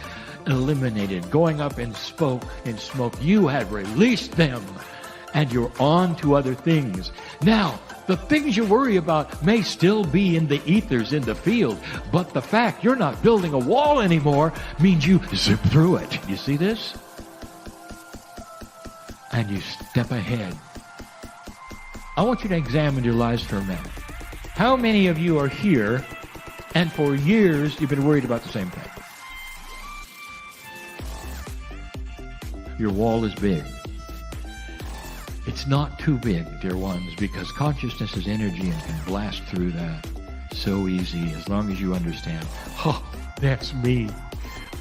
eliminated, going up in smoke. You had released them, and you're on to other things. Now, the things you worry about may still be in the ethers in the field, but the fact you're not building a wall anymore means you zip through it. You see this? And you step ahead. I want you to examine your lives for a minute. How many of you are here, and for years you've been worried about the same thing? Your wall is big. It's not too big, dear ones, because consciousness is energy and can blast through that so easy, as long as you understand, oh, that's me.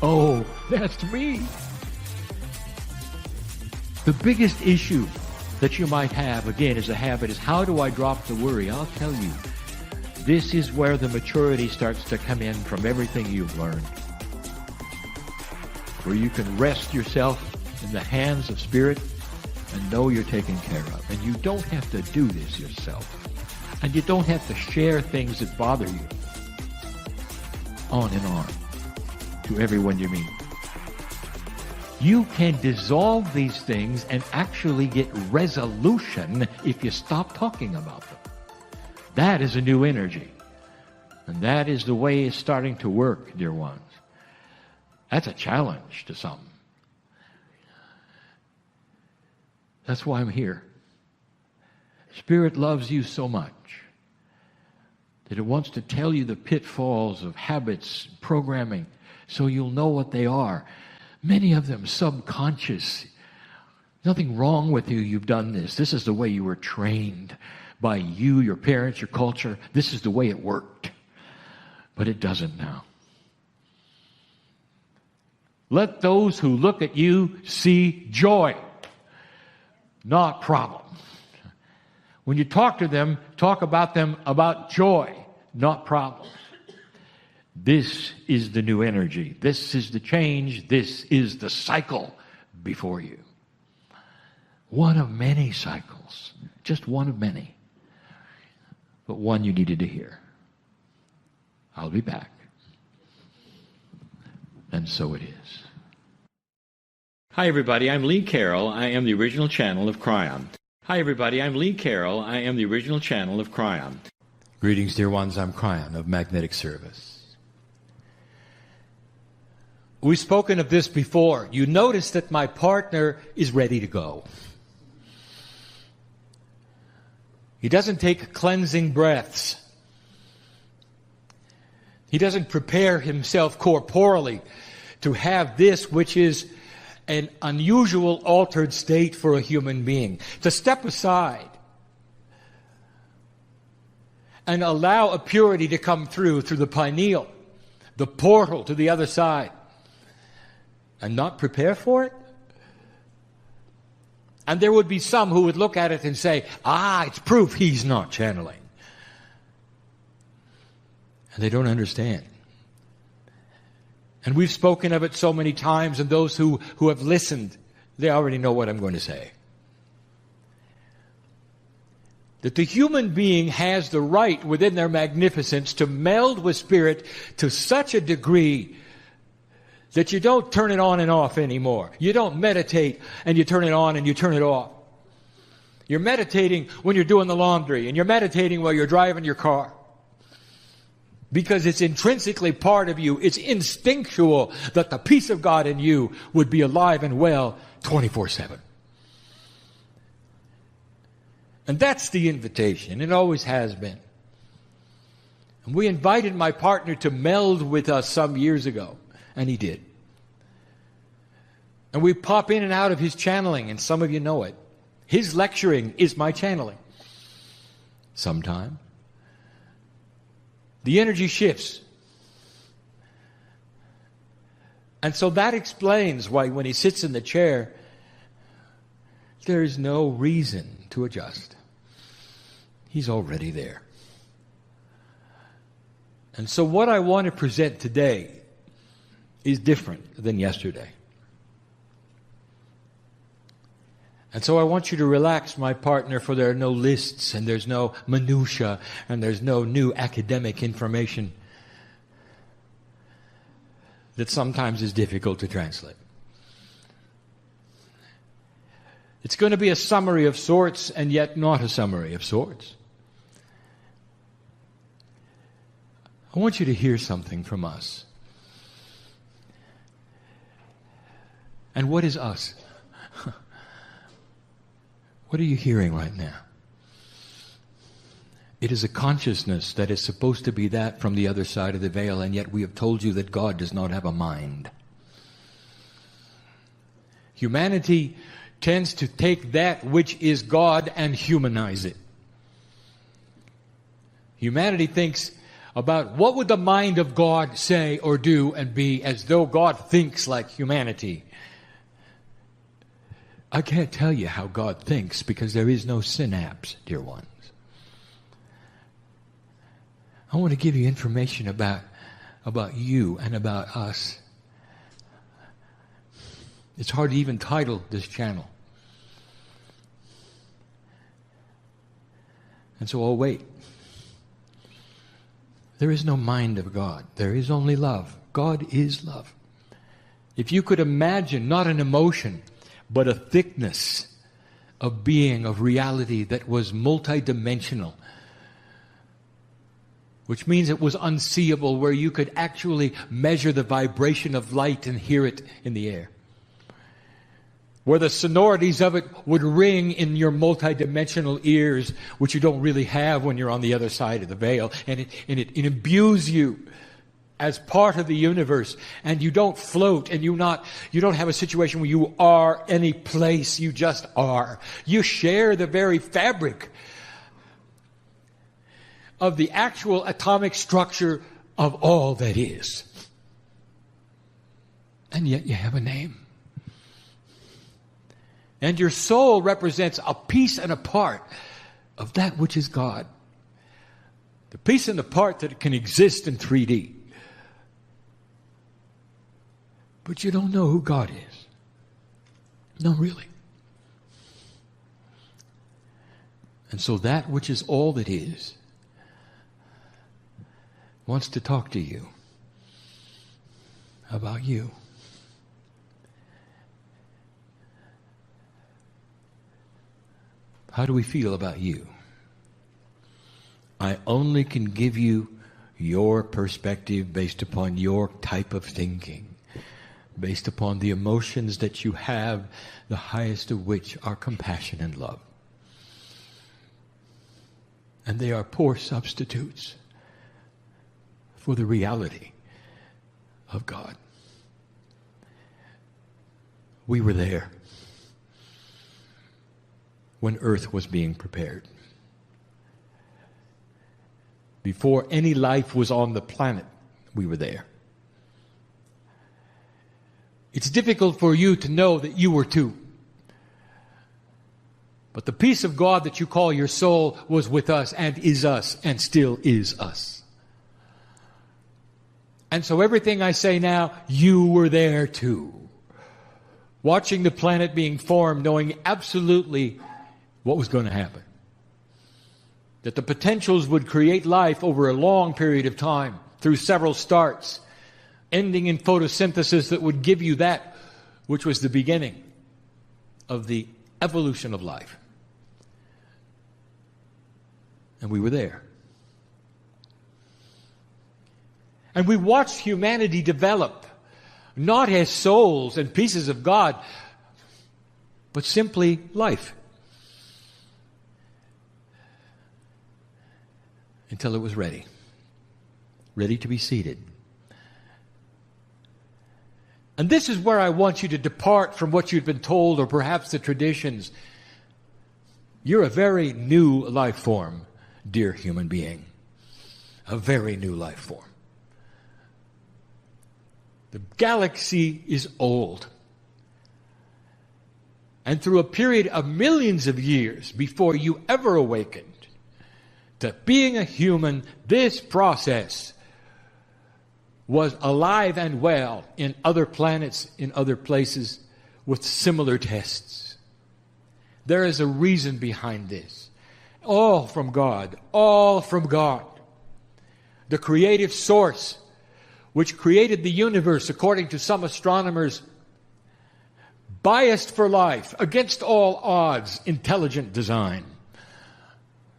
Oh, that's me. The biggest issue that you might have, again, as a habit, is how do I drop the worry? I'll tell you. This is where the maturity starts to come in from everything you've learned. Where you can rest yourself in the hands of Spirit and know you're taken care of. And you don't have to do this yourself. And you don't have to share things that bother you on and on to everyone you meet. You can dissolve these things and actually get resolution if you stop talking about them. That is a new energy. And that is the way it's starting to work, dear ones. That's a challenge to some. That's why I'm here. Spirit loves you so much that it wants to tell you the pitfalls of habits, programming, so you'll know what they are. Many of them subconscious. Nothing wrong with you. You've done this. This is the way you were trained by you, your parents, your culture. This is the way it worked. But it doesn't now. Let those who look at you see joy, not problem. When you talk to them, talk about them about joy, not problem. This is the new energy. This is the change. This is the cycle before you. One of many cycles. Just one of many. But one you needed to hear. I'll be back. And so it is. Hi, everybody. I'm Lee Carroll. I am the original channel of Kryon. Hi, everybody. I'm Lee Carroll. I am the original channel of Kryon. Greetings, dear ones. I'm Kryon of Magnetic Service. We've spoken of this before. You notice that my partner is ready to go. He doesn't take cleansing breaths. He doesn't prepare himself corporally to have this, which is an unusual altered state for a human being. To step aside and allow a purity to come through the pineal, the portal to the other side, and not prepare for it? And there would be some who would look at it and say, it's proof he's not channeling. And they don't understand. And we've spoken of it so many times, and those who have listened, they already know what I'm going to say. That the human being has the right within their magnificence to meld with Spirit to such a degree that you don't turn it on and off anymore. You don't meditate and you turn it on and you turn it off. You're meditating when you're doing the laundry, and you're meditating while you're driving your car. Because it's intrinsically part of you. It's instinctual that the peace of God in you would be alive and well 24/7. And that's the invitation. It always has been. And we invited my partner to meld with us some years ago. And he did. And we pop in and out of his channeling, and some of you know it. His lecturing is my channeling. Sometime. The energy shifts. And so that explains why when he sits in the chair, there is no reason to adjust. He's already there. And so what I want to present today is different than yesterday. And so I want you to relax, my partner, for there are no lists, and there's no minutia, and there's no new academic information that sometimes is difficult to translate. It's going to be a summary of sorts, and yet not a summary of sorts. I want you to hear something from us. And what is us? What are you hearing right now? It is a consciousness that is supposed to be that from the other side of the veil, and yet we have told you that God does not have a mind. Humanity tends to take that which is God and humanize it. Humanity thinks about what would the mind of God say or do and be, as though God thinks like humanity. I can't tell you how God thinks because there is no synapse, dear ones. I want to give you information about you and about us. It's hard to even title this channel. And so I'll wait. There is no mind of God. There is only love. God is love. If you could imagine not an emotion, but a thickness of being, of reality that was multidimensional, which means it was unseeable, where you could actually measure the vibration of light and hear it in the air, where the sonorities of it would ring in your multidimensional ears, which you don't really have when you're on the other side of the veil, and it imbues you as part of the universe, and you don't float, and you don't have a situation where you are any place, you just are. You share the very fabric of the actual atomic structure of all that is. And yet you have a name. And your soul represents a piece and a part of that which is God. The piece and the part that can exist in 3D. But you don't know who God is. No, really. And so that which is all that is wants to talk to you about you. How do we feel about you? I only can give you your perspective based upon your type of thinking, based upon the emotions that you have, the highest of which are compassion and love. And they are poor substitutes for the reality of God. We were there when earth was being prepared. Before any life was on the planet, we were there. It's difficult for you to know that you were too. But the peace of God that you call your soul was with us and is us and still is us. And so everything I say now, you were there too. Watching the planet being formed, knowing absolutely what was going to happen. That the potentials would create life over a long period of time through several starts, ending in photosynthesis that would give you that which was the beginning of the evolution of life. And we were there. And we watched humanity develop, not as souls and pieces of God, but simply life. Until it was ready to be seated. And this is where I want you to depart from what you've been told, or perhaps the traditions. You're a very new life form, dear human being. A very new life form. The galaxy is old. And through a period of millions of years before you ever awakened to being a human, this process was alive and well in other planets, in other places, with similar tests. There is a reason behind this. All from God. All from God. The creative source, which created the universe, according to some astronomers, biased for life, against all odds, intelligent design.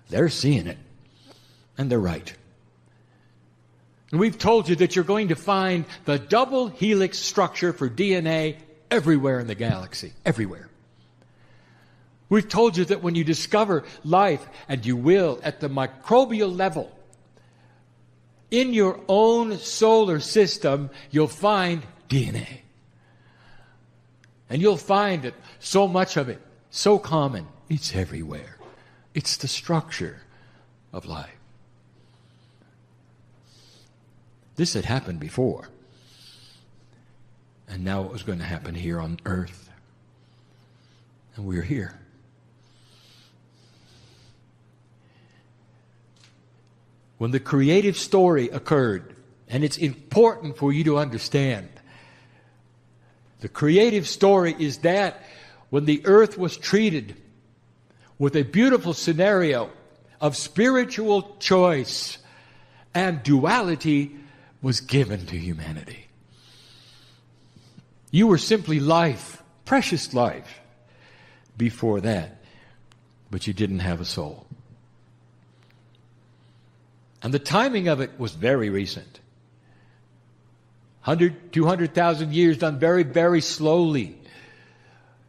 They're seeing it. And they're right. And we've told you that you're going to find the double helix structure for DNA everywhere in the galaxy. Everywhere. We've told you that when you discover life, and you will at the microbial level, in your own solar system, you'll find DNA. And you'll find it, so much of it, so common, it's everywhere. It's the structure of life. This had happened before. And now it was going to happen here on earth. And we're here. when the creative story occurred, and it's important for you to understand, the creative story is that when the earth was treated with a beautiful scenario of spiritual choice and duality was given to humanity. You were simply life, precious life, before that, but you didn't have a soul. And the timing of it was very recent. 100, 200,000 years done very, very slowly.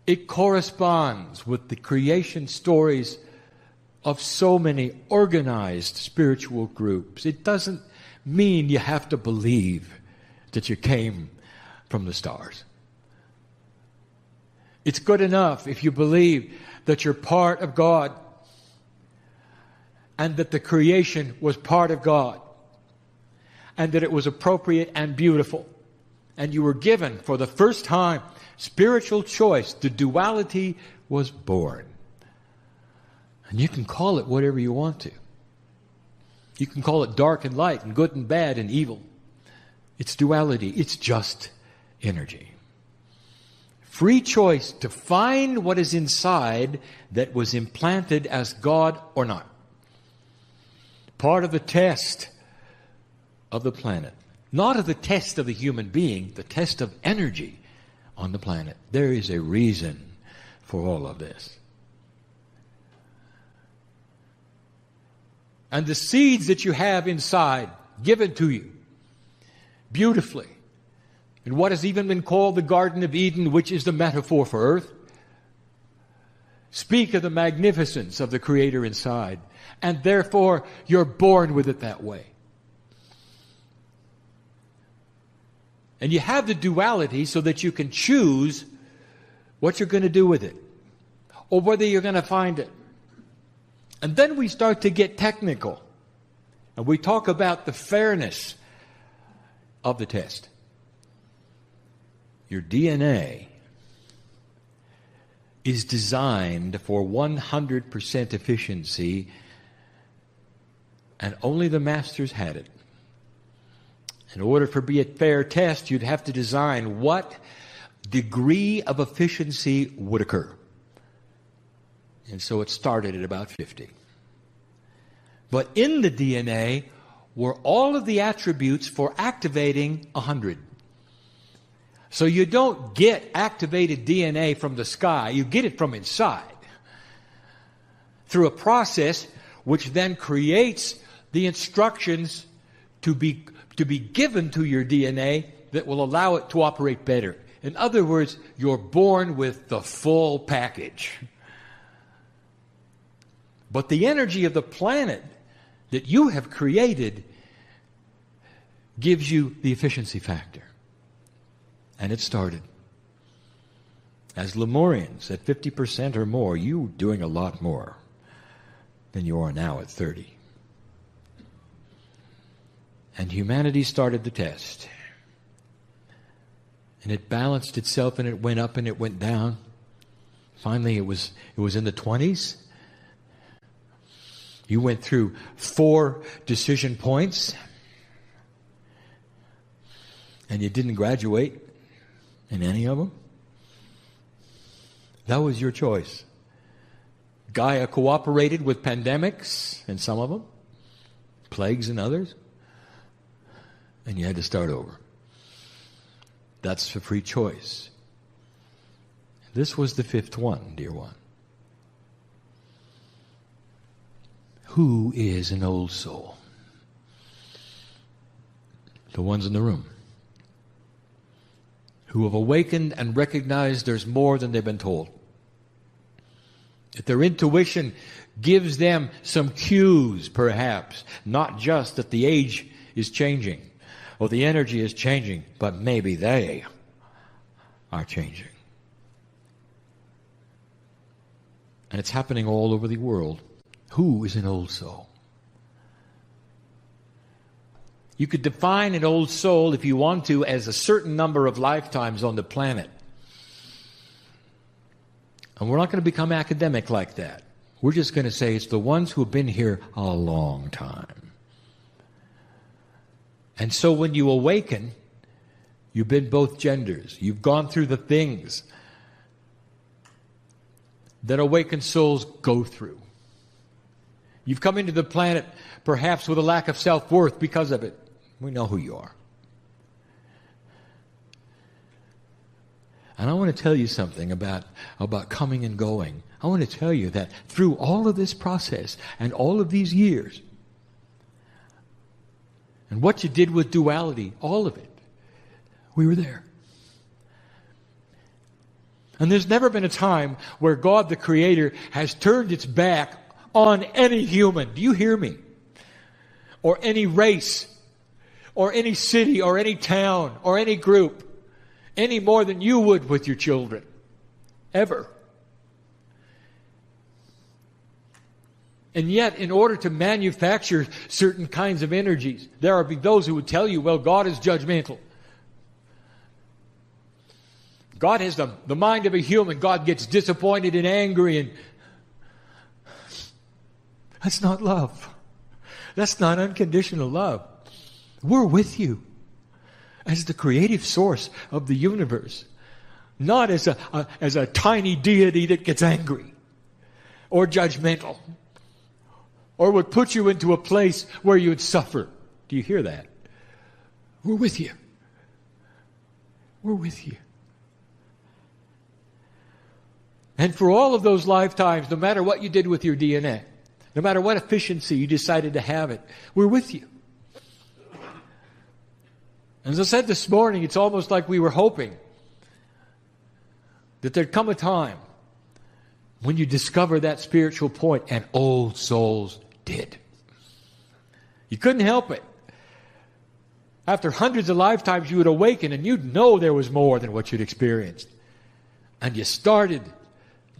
It corresponds with the creation stories of so many organized spiritual groups. It doesn't mean you have to believe that you came from the stars. It's good enough if you believe that you're part of God and that the creation was part of God and that it was appropriate and beautiful. And you were given for the first time spiritual choice. The duality was born. And you can call it whatever you want to. You can call it dark and light and good and bad and evil. It's duality. It's just energy. Free choice to find what is inside that was implanted as God or not. Part of the test of the planet. Not of the test of the human being, the test of energy on the planet. There is a reason for all of this. And the seeds that you have inside, given to you, beautifully, in what has even been called the Garden of Eden, which is the metaphor for earth, speak of the magnificence of the Creator inside. And therefore, you're born with it that way. And you have the duality so that you can choose what you're going to do with it, or whether you're going to find it. And then we start to get technical, and we talk about the fairness of the test. Your DNA is designed for 100% efficiency, and only the masters had it. In order for it to be a fair test, you'd have to design what degree of efficiency would occur. And so it started at about 50. But in the DNA were all of the attributes for activating 100. So you don't get activated DNA from the sky, you get it from inside. Through a process which then creates the instructions to be given to your DNA that will allow it to operate better. In other words, you're born with the full package. But the energy of the planet that you have created gives you the efficiency factor. And it started. As Lemurians, at 50% or more, you were doing a lot more than you are now at 30. And humanity started the test. And it balanced itself, and it went up and it went down. Finally, it was in the 20s. You went through 4 decision points, and you didn't graduate in any of them. That was your choice. Gaia cooperated with pandemics in some of them, plagues in others, and you had to start over. That's a free choice. This was the 5th one, dear one. Who is an old soul? The ones in the room who have awakened and recognized there's more than they've been told. That their intuition gives them some cues, perhaps, not just that the age is changing or the energy is changing, but maybe they are changing. And it's happening all over the world. Who is an old soul? You could define an old soul, if you want to, as a certain number of lifetimes on the planet. And we're not going to become academic like that. We're just going to say it's the ones who have been here a long time. And so when you awaken, you've been both genders. You've gone through the things that awakened souls go through. You've come into the planet perhaps with a lack of self-worth because of it. We know who you are. And I want to tell you something about coming and going. I want to tell you that through all of this process and all of these years, and what you did with duality, all of it, we were there. And there's never been a time where God the Creator has turned its back on any human. Do you hear me? Or any race, or any city, or any town, or any group, any more than you would with your children. Ever. And yet, in order to manufacture certain kinds of energies, there are those who would tell you, well, God is judgmental. God has the mind of a human. God gets disappointed and angry, and that's not love. That's not unconditional love. We're with you as the creative source of the universe, not as a tiny deity that gets angry or judgmental or would put you into a place where you would suffer. Do you hear that? We're with you. We're with you. And for all of those lifetimes, no matter what you did with your DNA, no matter what efficiency you decided to have it, we're with you. As I said this morning, it's almost like we were hoping that there'd come a time when you discover that spiritual point, and old souls did. You couldn't help it. After hundreds of lifetimes, you would awaken and you'd know there was more than what you'd experienced. And you started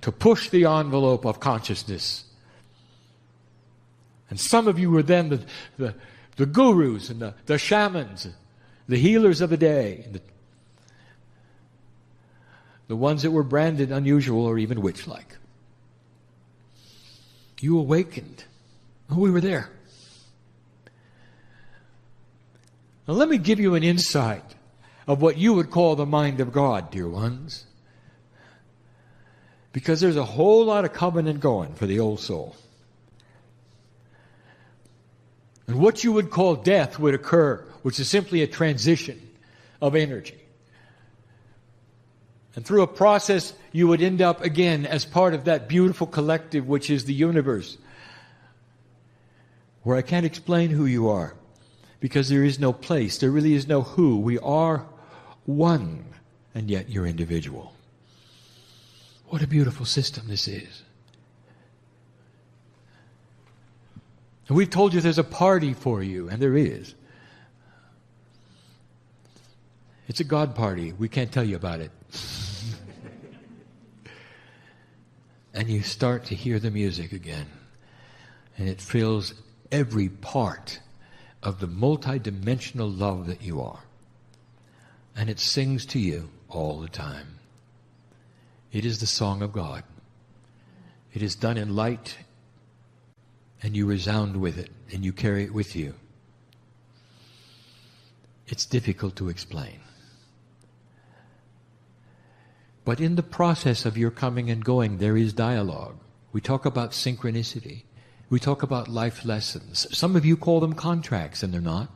to push the envelope of consciousness. And some of you were then the gurus and the shamans, the healers of the day, the ones that were branded unusual or even witch-like. You awakened. We were there. Now let me give you an insight of what you would call the mind of God, dear ones. Because there's a whole lot of coming and going for the old soul. And what you would call death would occur, which is simply a transition of energy. And through a process, you would end up again as part of that beautiful collective which is the universe, where I can't explain who you are, because there is no place, there really is no who. We are one, and yet you're individual. What a beautiful system this is. And we've told you there's a party for you, and there is. It's a God party. We can't tell you about it. And you start to hear the music again. And it fills every part of the multidimensional love that you are. And it sings to you all the time. It is the song of God. It is done in light, and you resound with it, and you carry it with you. It's difficult to explain. But in the process of your coming and going, there is dialogue. We talk about synchronicity. We talk about life lessons. Some of you call them contracts, and they're not.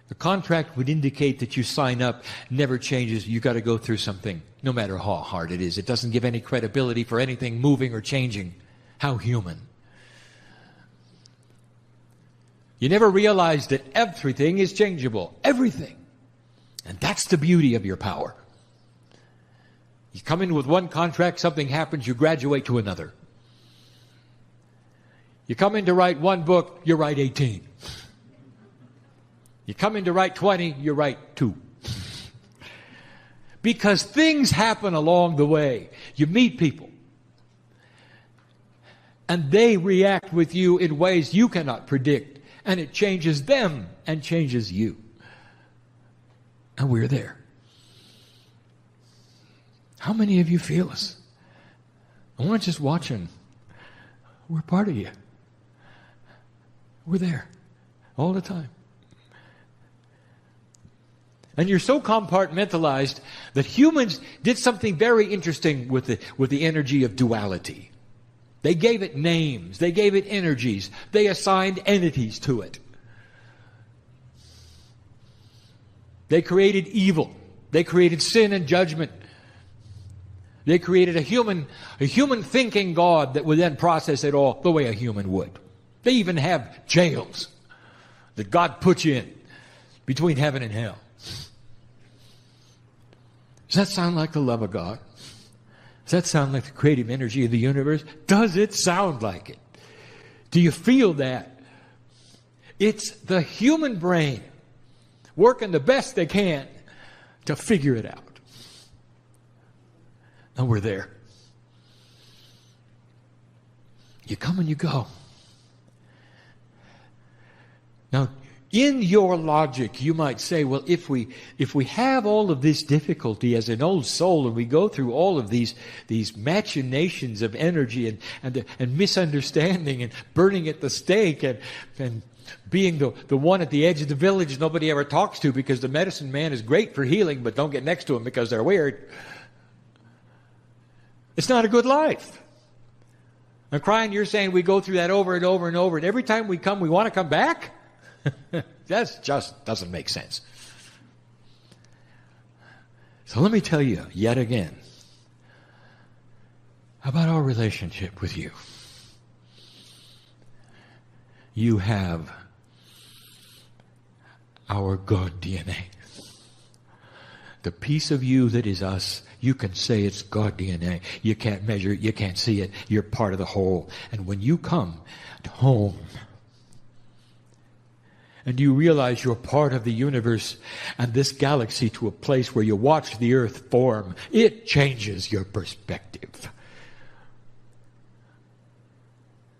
A contract would indicate that you sign up, never changes, you got to go through something, no matter how hard it is. It doesn't give any credibility for anything moving or changing. How human. You never realize that everything is changeable. Everything. And that's the beauty of your power. You come in with one contract, something happens, you graduate to another. You come in to write one book, you write 18. You come in to write 20, you write 2. Because things happen along the way. You meet people. And they react with you in ways you cannot predict. And it changes them and changes you. And we're there. How many of you feel us? I want to just watching. We're part of you. We're there all the time. And you're so compartmentalized that humans did something very interesting with the energy of duality. They gave it names. They gave it energies. They assigned entities to it. They created evil. They created sin and judgment. They created a human thinking God that would then process it all the way a human would. They even have jails that God puts you in between heaven and hell. Does that sound like the love of God? Does that sound like the creative energy of the universe? Does it sound like it? Do you feel that? It's the human brain working the best they can to figure it out. And we're there. You come and you go. Now, in your logic, you might say, well, if we have all of this difficulty as an old soul, and we go through all of these machinations of energy and misunderstanding and burning at the stake and being the one at the edge of the village nobody ever talks to because the medicine man is great for healing, but don't get next to him because they're weird. It's not a good life. And Kryon, you're saying we go through that over and over and over, and every time we come, we want to come back? That just doesn't make sense. So let me tell you yet again about our relationship with you. You have our God DNA. The piece of you that is us, you can say it's God DNA. You can't measure it, you can't see it. You're part of the whole. And when you come home, and you realize you're part of the universe and this galaxy to a place where you watch the earth form, it changes your perspective.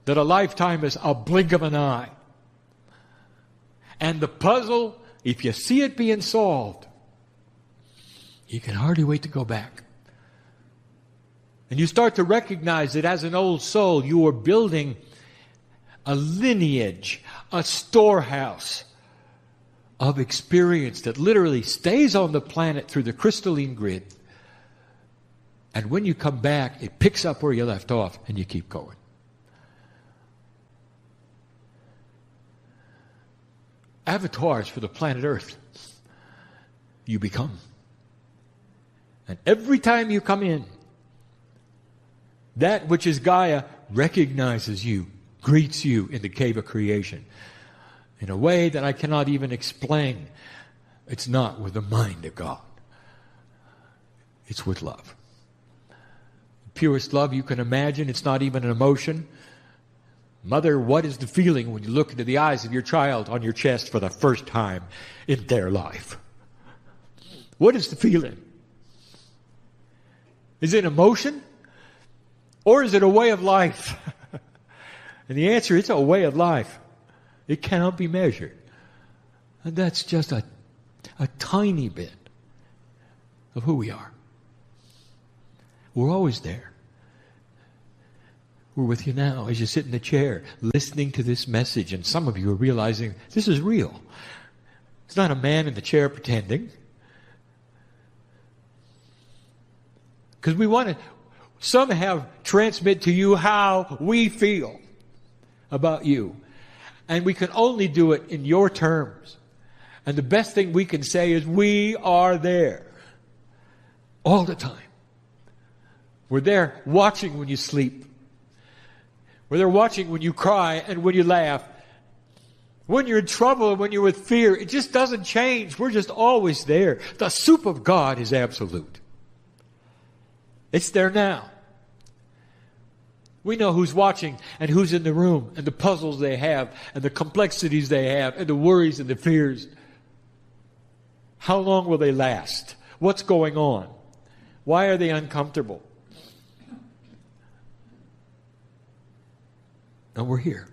That a lifetime is a blink of an eye. And the puzzle, if you see it being solved, you can hardly wait to go back. And you start to recognize that as an old soul, you are building a lineage, a storehouse of experience that literally stays on the planet through the crystalline grid. And when you come back, it picks up where you left off and you keep going. Avatars for the planet Earth. You become. And every time you come in, that which is Gaia recognizes you, greets you in the cave of creation in a way that I cannot even explain. It's not with the mind of God. It's with love. The purest love you can imagine. It's not even an emotion. Mother, what is the feeling when you look into the eyes of your child on your chest for the first time in their life? What is the feeling? Is it emotion? Or is it a way of life? And the answer is a way of life. It cannot be measured. And that's just a tiny bit of who we are. We're always there. We're with you now as you sit in the chair listening to this message, and some of you are realizing this is real. It's not a man in the chair pretending. Because we want to somehow transmit to you how we feel about you. And we can only do it in your terms. And the best thing we can say is we are there all the time. We're there watching when you sleep. We're there watching when you cry and when you laugh. When you're in trouble and when you're with fear, it just doesn't change. We're just always there. The soup of God is absolute. It's there now. We know who's watching and who's in the room and the puzzles they have and the complexities they have and the worries and the fears. How long will they last? What's going on? Why are they uncomfortable? And we're here.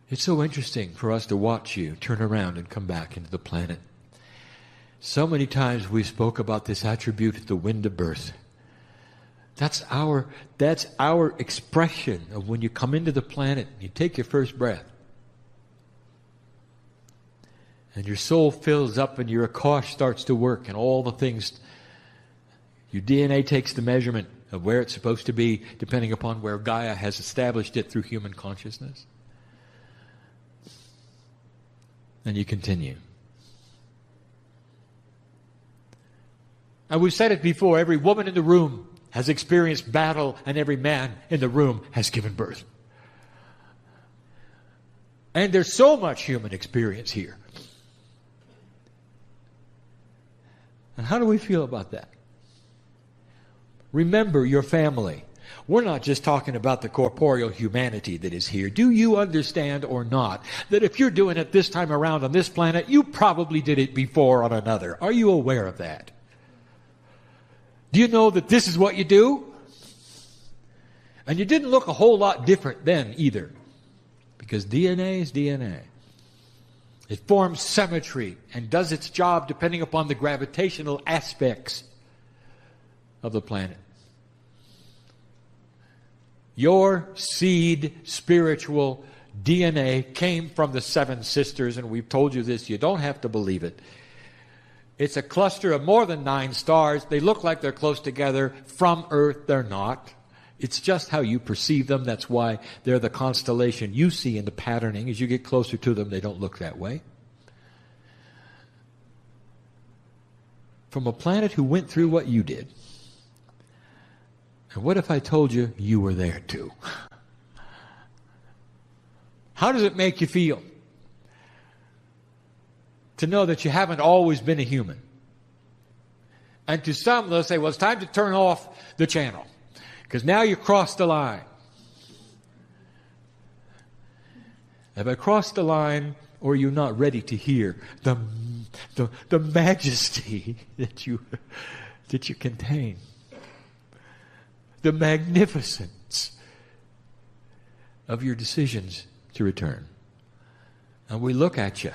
It's so interesting for us to watch you turn around and come back into the planet. So many times we spoke about this attribute, the wind of birth. That's our expression of when you come into the planet, you take your first breath. And your soul fills up and your Akash starts to work and all the things. Your DNA takes the measurement of where it's supposed to be depending upon where Gaia has established it through human consciousness. And you continue. And we've said it before, every woman in the room has experienced battle and every man in the room has given birth. And there's so much human experience here. And how do we feel about that? Remember your family. We're not just talking about the corporeal humanity that is here. Do you understand or not that if you're doing it this time around on this planet, you probably did it before on another? Are you aware of that? Do you know that this is what you do? And you didn't look a whole lot different then either. Because DNA is DNA. It forms symmetry and does its job depending upon the gravitational aspects of the planet. Your seed spiritual DNA came from the 7 sisters, and we've told you this, you don't have to believe it. It's a cluster of more than 9 stars. They look like they're close together. From Earth, they're not. It's just how you perceive them. That's why they're the constellation you see in the patterning. As you get closer to them, they don't look that way. From a planet who went through what you did. And what if I told you you were there too? How does it make you feel to know that you haven't always been a human? And to some, they'll say, well, it's time to turn off the channel. Because now you crossed the line. Have I crossed the line, or are you not ready to hear the majesty that you contain? The magnificence of your decisions to return. And we look at you.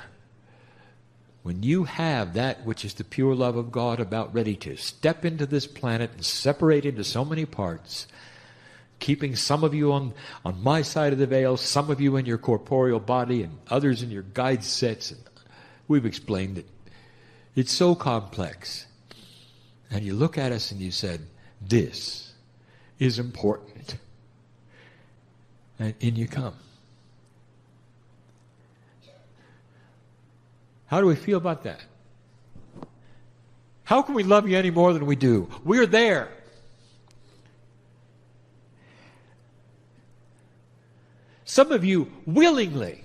When you have that which is the pure love of God about ready to step into this planet and separate into so many parts, keeping some of you on my side of the veil, some of you in your corporeal body, and others in your guide sets, and we've explained it. It's so complex. And you look at us and you said, this is important. And in you come. How do we feel about that? How can we love you any more than we do? We're there. Some of you willingly,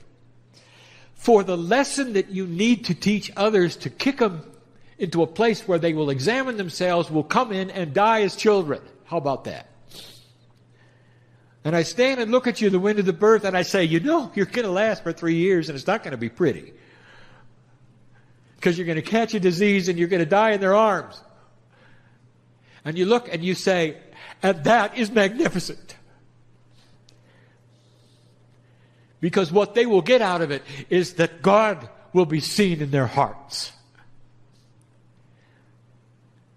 for the lesson that you need to teach others to kick them into a place where they will examine themselves, will come in and die as children. How about that? And I stand and look at you the wind of the birth and I say, you know, you're going to last for 3 years and it's not going to be pretty. Because you're going to catch a disease and you're going to die in their arms. And you look and you say, and that is magnificent. Because what they will get out of it is that God will be seen in their hearts.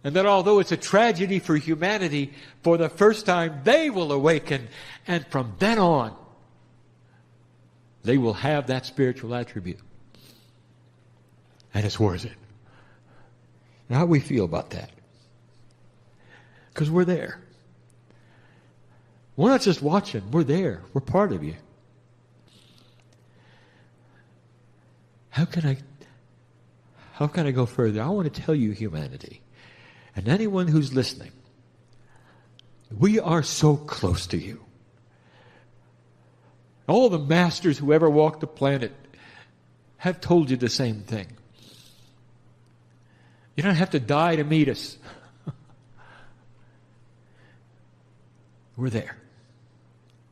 And that although it's a tragedy for humanity, for the first time they will awaken. And from then on, they will have that spiritual attribute. And it's worth it. Now, how do we feel about that? Because we're there. We're not just watching. We're there. We're part of you. How can I go further? I want to tell you, humanity, and anyone who's listening, we are so close to you. All the masters who ever walked the planet have told you the same thing. You don't have to die to meet us. We're there.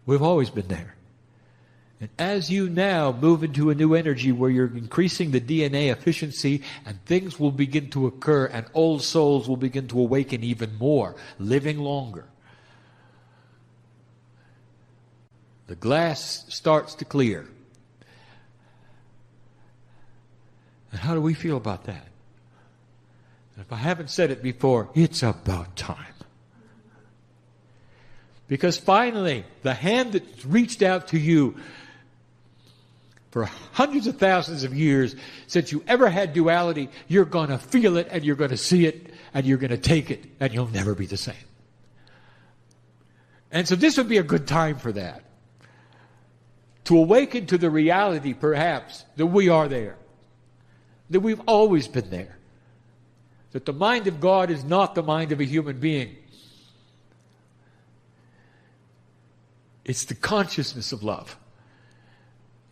We've always been there. And as you now move into a new energy where you're increasing the DNA efficiency and things will begin to occur and old souls will begin to awaken even more, living longer. The glass starts to clear. And how do we feel about that? And if I haven't said it before, it's about time. Because finally, the hand that reached out to you For hundreds of thousands of years, since you ever had duality, you're going to feel it and you're going to see it and you're going to take it and you'll never be the same. And so this would be a good time for that. To awaken to the reality, perhaps, that we are there. That we've always been there. That the mind of God is not the mind of a human being. It's the consciousness of love.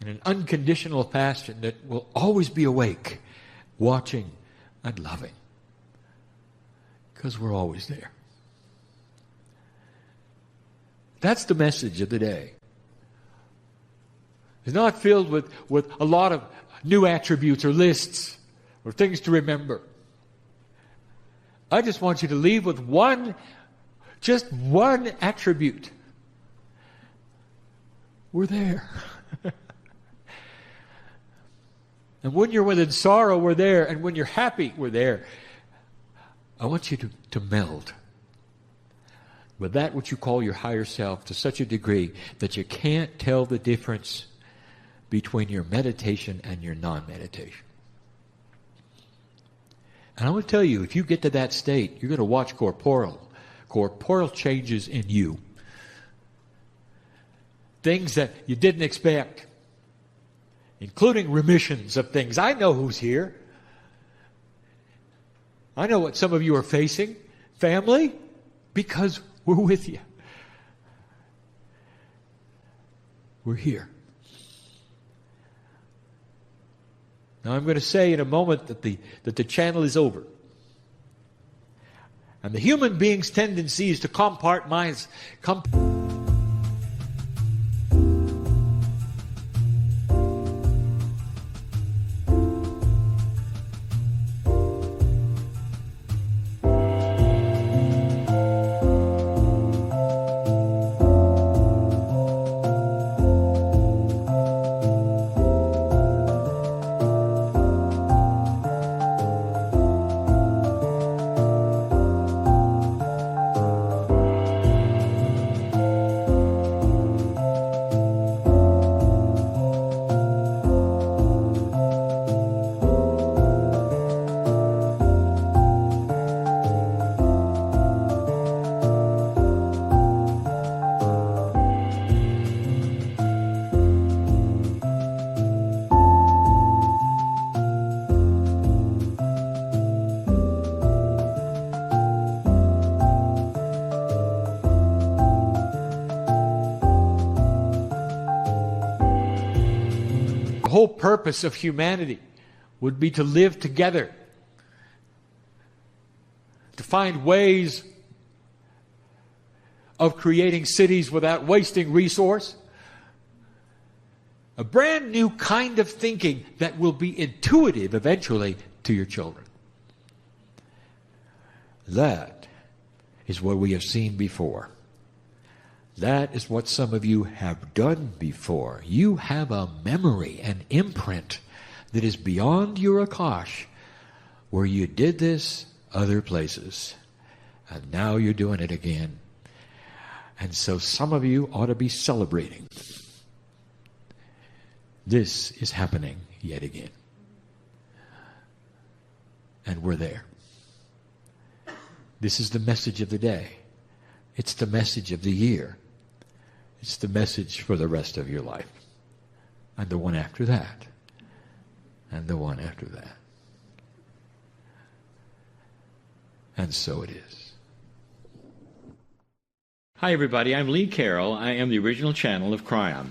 In an unconditional passion that will always be awake, watching and loving. Because we're always there. That's the message of the day. It's not filled with a lot of new attributes or lists or things to remember. I just want you to leave with just one attribute. We're there. And when you're within sorrow, we're there. And when you're happy, we're there. I want you to meld with that which you call your higher self to such a degree that you can't tell the difference between your meditation and your non-meditation. And I want to tell you, if you get to that state, you're going to watch corporeal changes in you. Things that you didn't expect. Including remissions of things. I know who's here. I know what some of you are facing. Family, because we're with you. We're here. Now I'm going to say in a moment that the channel is over. And the human being's tendency is to compartmentalize. The whole purpose of humanity would be to live together, to find ways of creating cities without wasting resource. A brand new kind of thinking that will be intuitive eventually to your children. That is what we have seen before. That is what some of you have done before. You have a memory, an imprint that is beyond your Akash, where you did this other places. And now you're doing it again. And so some of you ought to be celebrating. This is happening yet again. And we're there. This is the message of the day. It's the message of the year. It's the message for the rest of your life. And the one after that. And the one after that. And so it is. Hi everybody, I'm Lee Carroll. I am the original channel of Kryon.